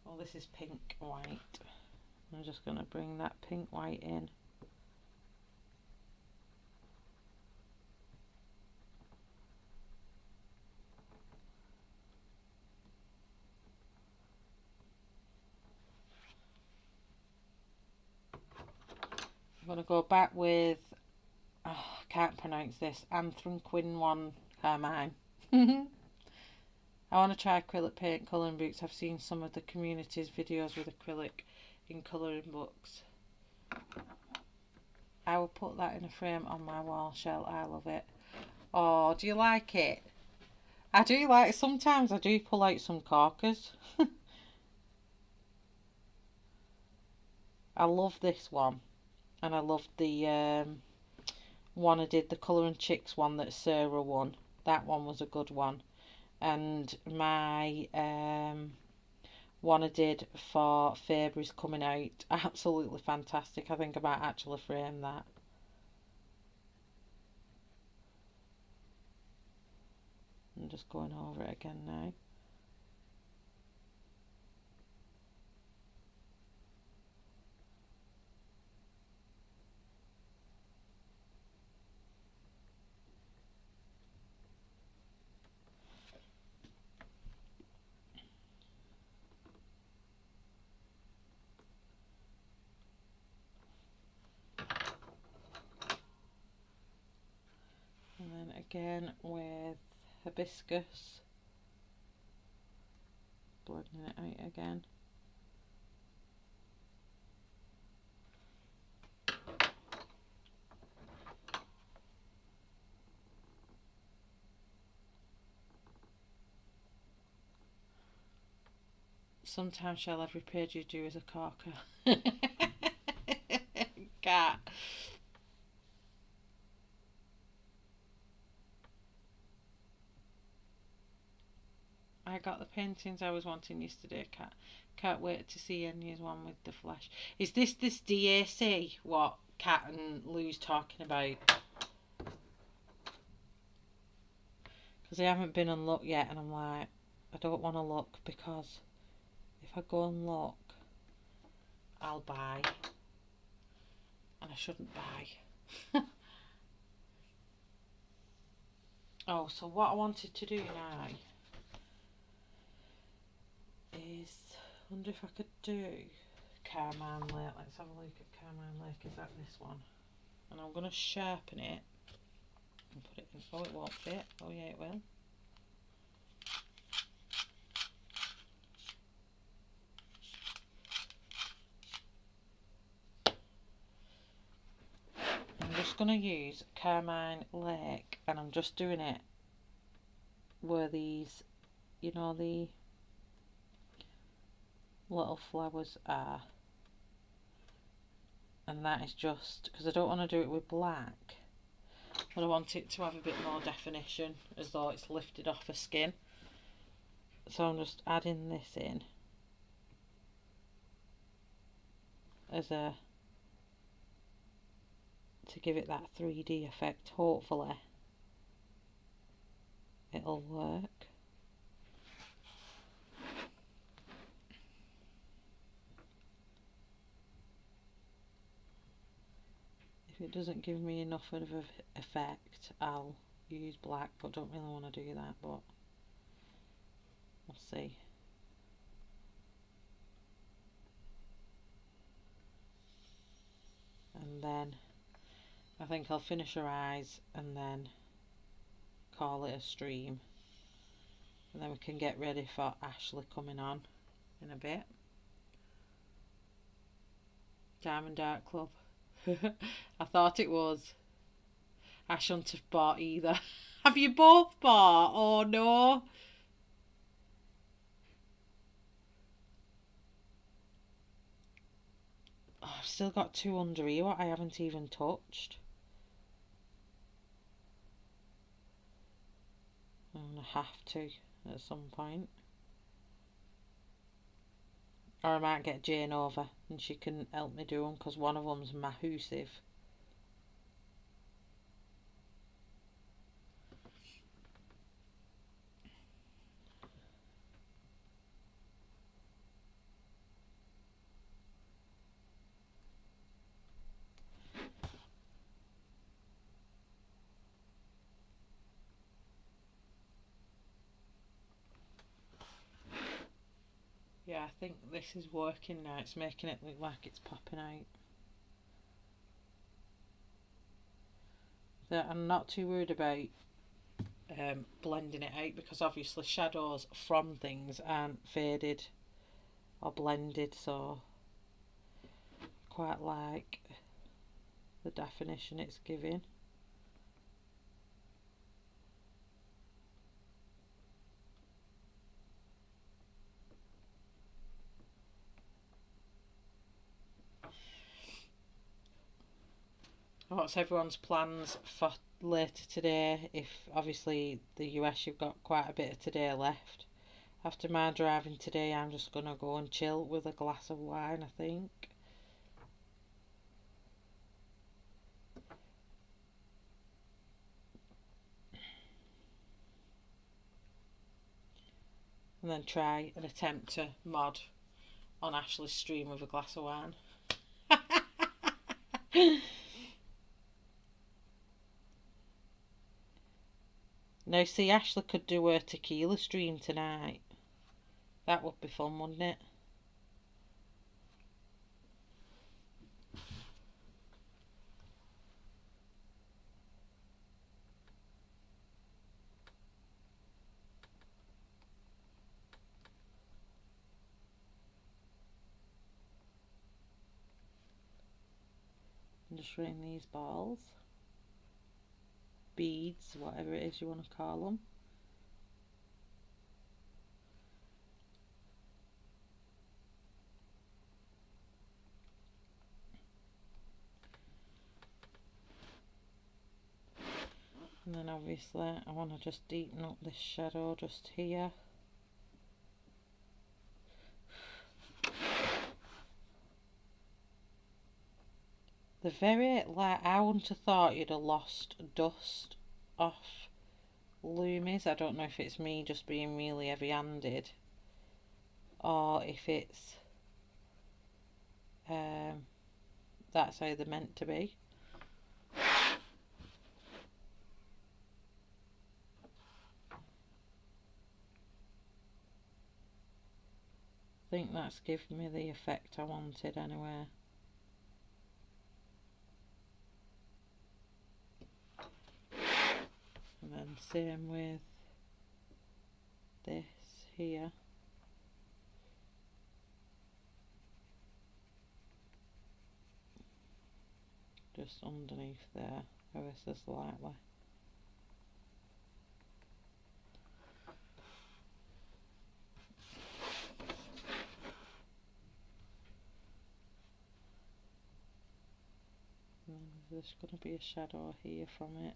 Well, this is pink white. I'm just going to bring that pink white in. I'm going to go back with, oh, I can't pronounce this, Anthem One Carmine. I want to try acrylic paint colouring books. I've seen some of the community's videos with acrylic in colouring books. I will put that in a frame on my wall, Shell. I love it. Oh, do you like it? I do like it. Sometimes I do pull out some corkers. I love this one. And I love the one I did, the Colouring Chicks one that Sarah won. That one was a good one. And my one I did for Faber is coming out. Absolutely fantastic. I think I might actually frame that. I'm just going over it again now. And then again with Hibiscus, blending it out again. Sometimes, Shell, every page you do is a corker. Cat. I got the paintings I was wanting yesterday. Can't wait to see Enya's one with the flesh. Is this DAC what Kat and Lou's talking about? Because I haven't been and looked yet, and I'm like, I don't want to look because if I go and look, I'll buy, and I shouldn't buy. Oh, so what I wanted to do now is, I wonder if I could do Carmine Lake. Let's have a look at Carmine Lake. Is that this one? And I'm going to sharpen it and put it in. Oh, it won't fit. Oh yeah, it will. I'm just going to use Carmine Lake, and I'm just doing it where these, you know, the little flowers are, and that is just because I don't want to do it with black, but I want it to have a bit more definition, as though it's lifted off a skin. So I'm just adding this in as a to give it that 3D effect. Hopefully it'll work. If it doesn't give me enough of an effect, I'll use black, but don't really want to do that, but we'll see. And then I think I'll finish her eyes and then call it a stream, and then we can get ready for Ashley coming on in a bit. Diamond Art Club. I thought it was. I shouldn't have bought either. Have you both bought? Oh no. Oh, I've still got two under here what I haven't even touched. And I have to at some point. Or I might get Jane over and she can help me do them, because one of them's massive. Yeah, I think this is working now. It's making it look like it's popping out. So I'm not too worried about blending it out, because obviously shadows from things aren't faded or blended, so I quite like the definition it's giving. What's everyone's plans for later today? If obviously the US, you've got quite a bit of today left. After my driving today, I'm just going to go and chill with a glass of wine, I think. And then try and attempt to mod on Ashley's stream with a glass of wine. Now see, Ashley could do her tequila stream tonight. That would be fun, wouldn't it? I'm just showing these balls. Beads, whatever it is you want to call them. And then obviously I want to just deepen up this shadow just here. The very, like, I wouldn't have thought you'd have lost dust off Loomies. I don't know if it's me just being really heavy-handed, or if it's that's how they're meant to be. I think that's given me the effect I wanted anyway. And then same with this here. Just underneath there, ever so slightly. And there's going to be a shadow here from it.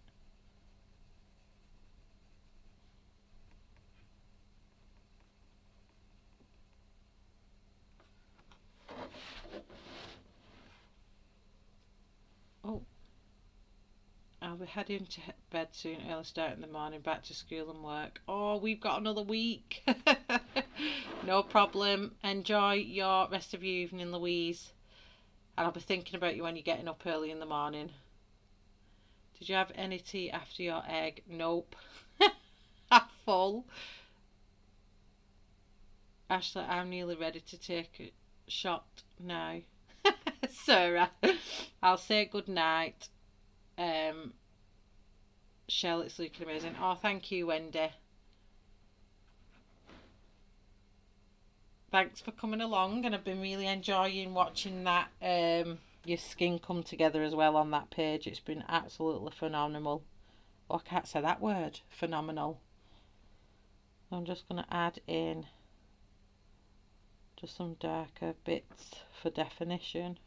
Oh, heading to bed soon, early start in the morning, back to school and work. Oh, we've got another week. No problem. Enjoy your rest of your evening, Louise. And I'll be thinking about you when you're getting up early in the morning. Did you have any tea after your egg? Nope. I'm full. Ashleigh, I'm nearly ready to take a shot now. Sarah, I'll say good night. Shell, it's looking amazing. Oh, thank you, Wendy. Thanks for coming along, and I've been really enjoying watching that your skin come together as well on that page. It's been absolutely phenomenal. Oh, I can't say that word. Phenomenal. I'm just going to add in just some darker bits for definition.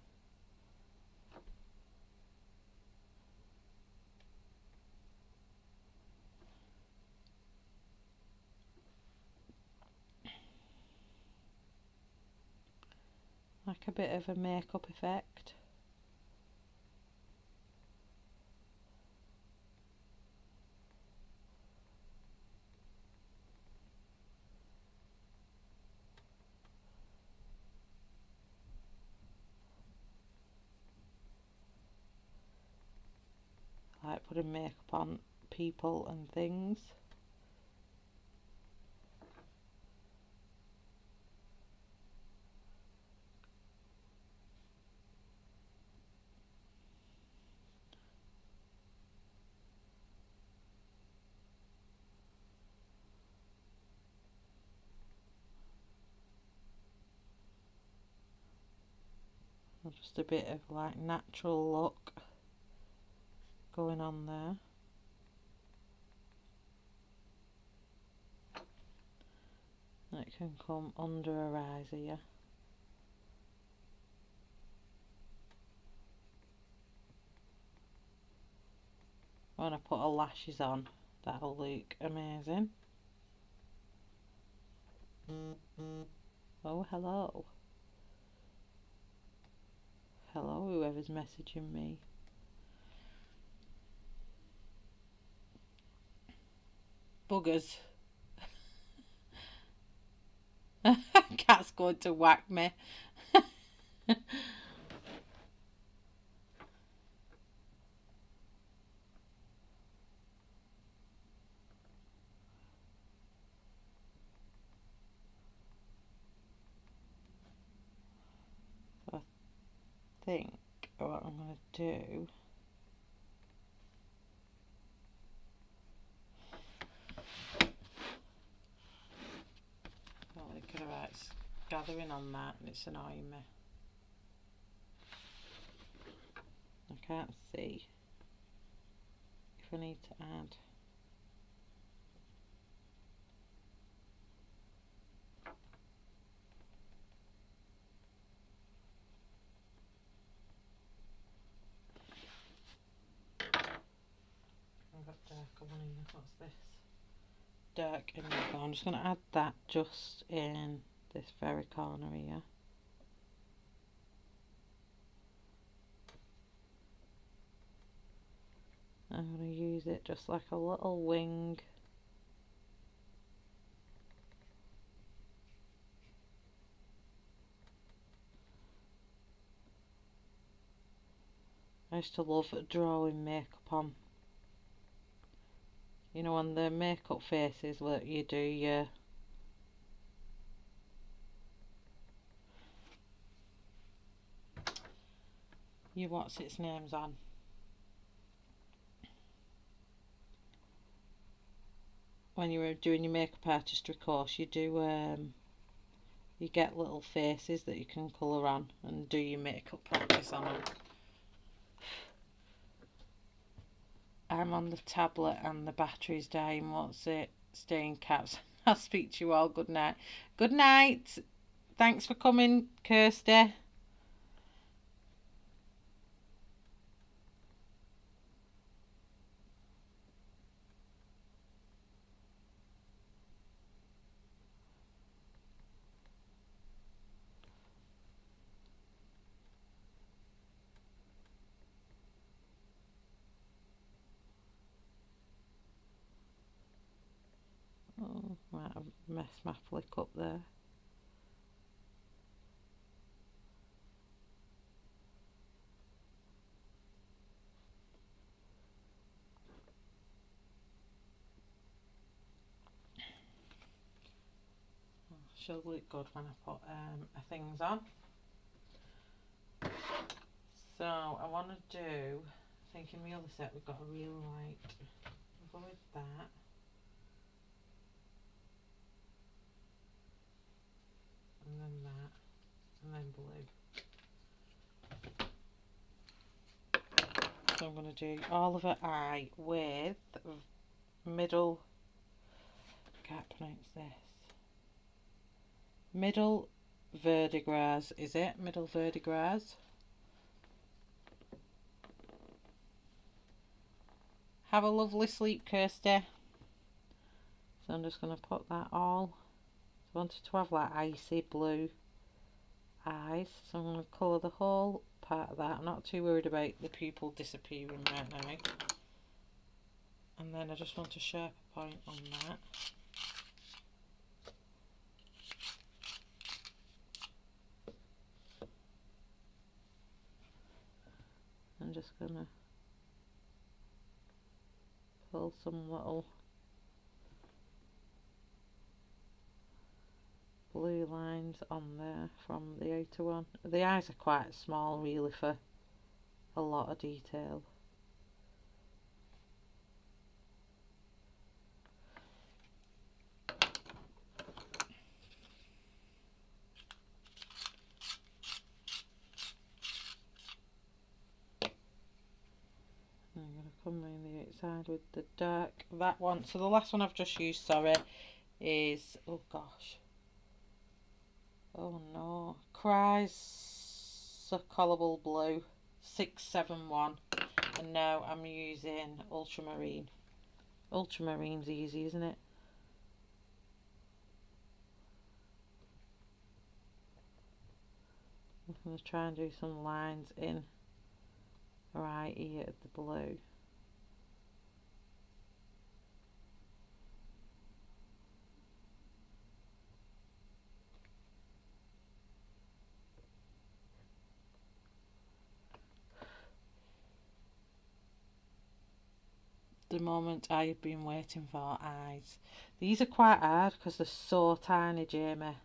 Like a bit of a makeup effect. I like putting makeup on people and things. Just a bit of like natural look going on there. It can come under her eyes here. When I put her lashes on, that'll look amazing. Oh, hello. Hello, whoever's messaging me. Buggers. Cat's going to whack me. I think what I'm going to do it's gathering on that and it's annoying me. I can't see if I need to add. I've got darker one in. What's this? Dark in the I'm just going to add that just in this very corner here. I'm going to use it just like a little wing. I used to love drawing makeup on. You know, on the makeup faces that you do your what's its names on. When you were doing your makeup artistry course, you do you get little faces that you can colour on and do your makeup practice on them. I'm on the tablet and the battery's dying. What's it? Stay in caps. I'll speak to you all. Good night. Good night. Thanks for coming, Kirsty. mess my flick up there. She'll look good when I put her things on. So I want to do, I think in the other set we've got a real light. We'll go with that. And then that. And then blue. So I'm going to do all of her eye with middle, can't pronounce this. Middle verdigris, is it? Middle verdigris. Have a lovely sleep, Kirsty. So I'm just going to put that all. I wanted to have like icy blue eyes, so I'm going to colour the whole part of that. I'm not too worried about the pupil disappearing right now. And then I just want a sharper point on that. I'm just going to pull some little blue lines on there from the outer one. The eyes are quite small really for a lot of detail. I'm going to come around the outside with the dark, that one. So the last one I've just used, sorry, is, oh gosh, oh no, Chrysocollable Blue 671, and now I'm using ultramarine. Ultramarine's easy, isn't it? I'm going to try and do some lines in right here at the blue. The moment I have been waiting for, eyes. These are quite hard because they're so tiny, Jamie.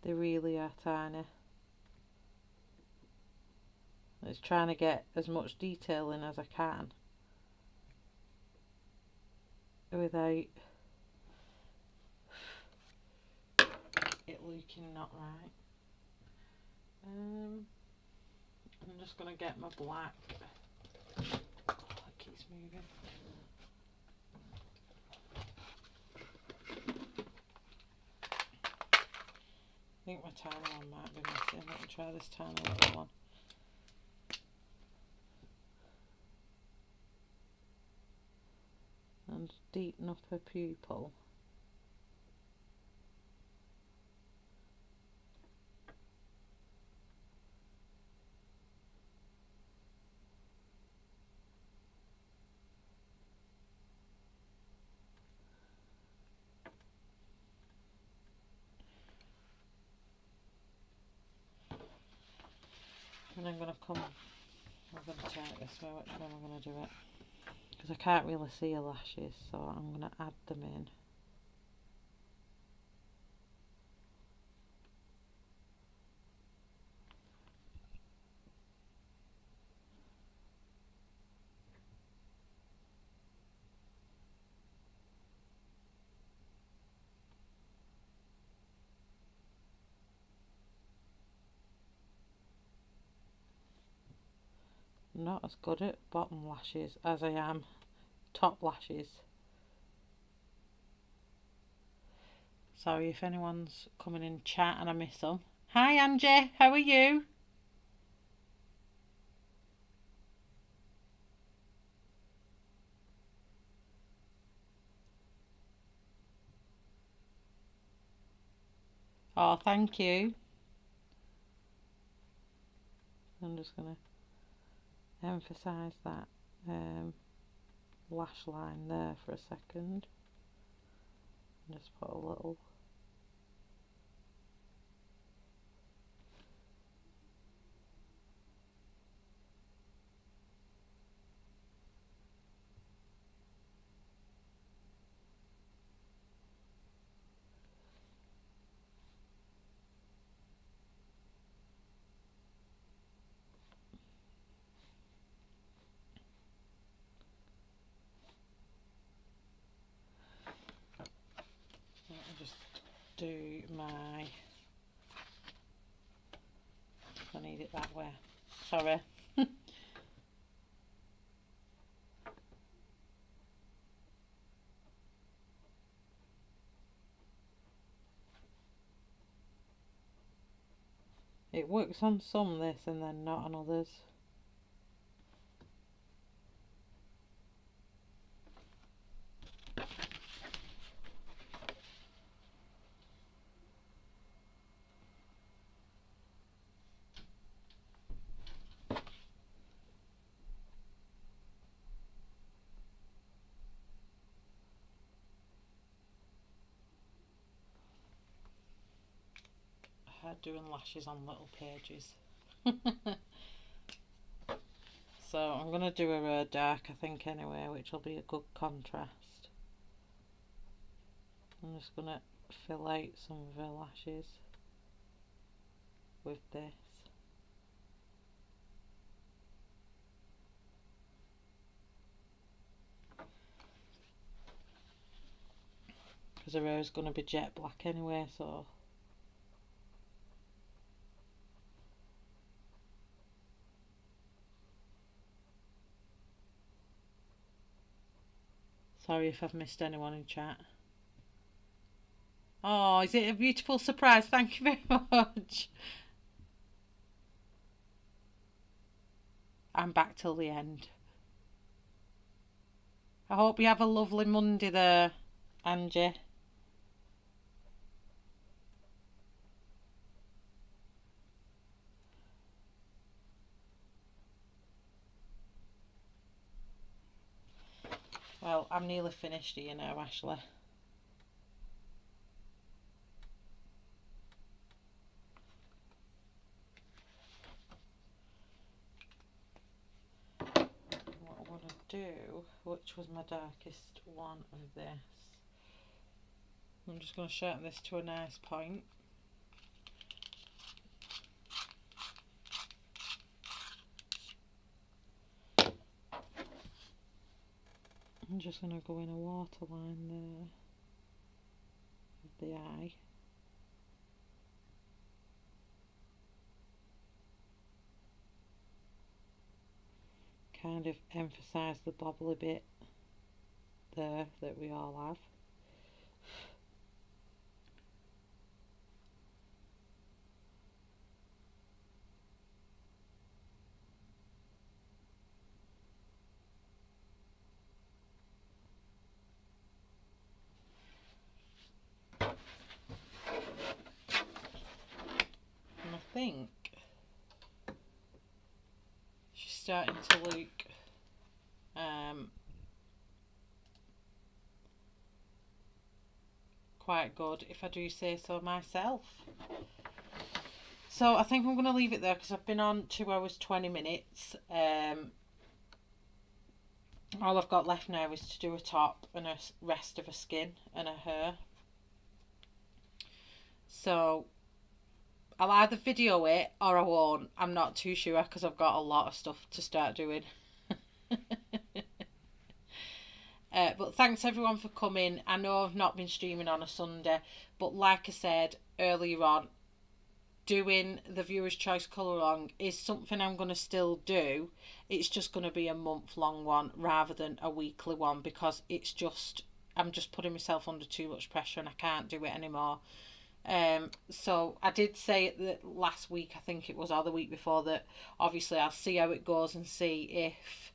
They really are tiny. It's trying to get as much detail in as I can without it looking not right. I'm just going to get my black. Oh, it keeps moving. I think my tiny one might be missing. Let me try this tiny little one. And deepen up her pupil. And I'm going to turn it this way, which way am I going to do it? Because I can't really see her lashes, so I'm going to add them in. Not as good at bottom lashes as I am top lashes. Sorry if anyone's coming in chat and I miss them. Hi Angie, how are you? Oh, thank you. I'm just going to emphasise that lash line there for a second. Just put a little. Just do my. I need it that way. Sorry. It works on some, this, and then not on others. Doing lashes on little pages. So I'm going to do a dark, I think, anyway, which will be a good contrast. I'm just going to fill out some of her lashes with this. Because her hair is going to be jet black anyway, so sorry if I've missed anyone in chat. Oh, is it a beautiful surprise? Thank you very much. I'm back till the end. I hope you have a lovely Monday there, Angie. Well, I'm nearly finished here now, Ashleigh. What I want to do, which was my darkest one of this, I'm just going to sharpen this to a nice point. I'm just going to go in a waterline there of the eye. Kind of emphasise the bobbly bit there that we all have. And I think she's starting to look quite good, if I do say so myself. So I think I'm going to leave it there because I've been on 2 hours 20 minutes. All I've got left now is to do a top and a rest of her skin and her hair. So I'll either video it or I won't. I'm not too sure because I've got a lot of stuff to start doing. But thanks everyone for coming. I know I've not been streaming on a Sunday, but like I said earlier on, doing the Viewer's Choice Colour Along is something I'm going to still do. It's just going to be a month-long one rather than a weekly one because it's just, I'm just putting myself under too much pressure and I can't do it anymore. So I did say it that last week, I think it was, or the week before, that obviously I'll see how it goes and see if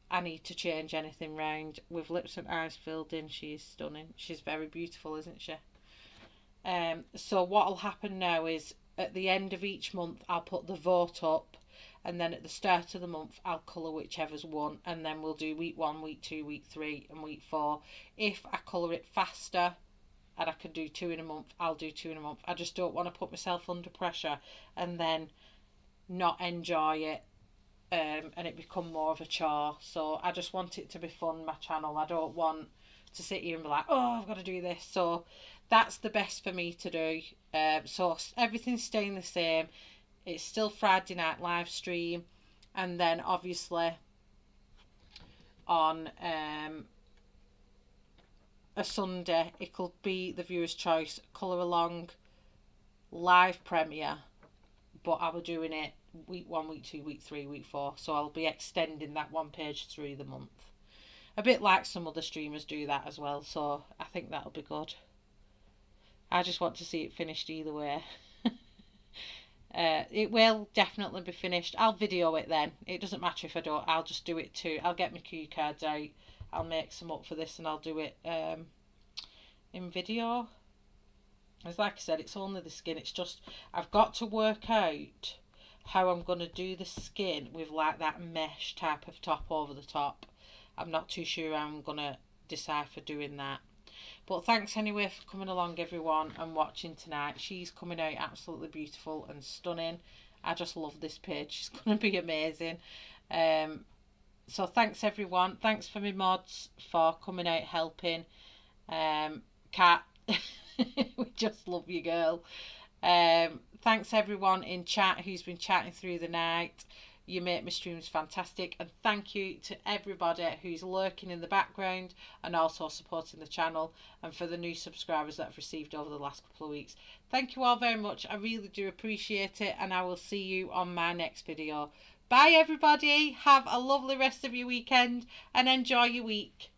I need to change anything round. With lips and eyes filled in, she's stunning. She's very beautiful, isn't she? So what'll happen now is at the end of each month I'll put the vote up, and then at the start of the month I'll colour whichever's won, and then we'll do week 1, week 2, week 3 and week 4. If I colour it faster, and I can do 2 in a month, I'll do 2 in a month. I just don't want to put myself under pressure and then not enjoy it, and it become more of a chore. So I just want it to be fun, my channel. I don't want to sit here and be like, oh, I've got to do this. So that's the best for me to do. So everything's staying the same. It's still Friday night live stream, and then obviously on a Sunday it'll be the viewer's choice colour along live premiere, but I was doing it week 1, week 2, week 3, week 4, so I'll be extending that one page through the month, a bit like some other streamers do that as well. So I think that'll be good. I just want to see it finished either way. It will definitely be finished. I'll video it then. It doesn't matter if I don't. I'll just do it too. I'll get my cue cards out. I'll make some up for this and I'll do it in video. As like I said, it's only the skin. It's just I've got to work out how I'm going to do the skin with like that mesh type of top over the top. I'm not too sure how I'm going to decide for doing that. But thanks anyway for coming along, everyone, and watching tonight. She's coming out absolutely beautiful and stunning. I just love this page. She's going to be amazing. So thanks, everyone. Thanks for my mods for coming out helping. Kat, we just love you, girl. Thanks, everyone in chat who's been chatting through the night. You make my streams fantastic, and thank you to everybody who's lurking in the background and also supporting the channel, and for the new subscribers that I've received over the last couple of weeks. Thank you all very much. I really do appreciate it, and I will see you on my next video. Bye, everybody. Have a lovely rest of your weekend and enjoy your week.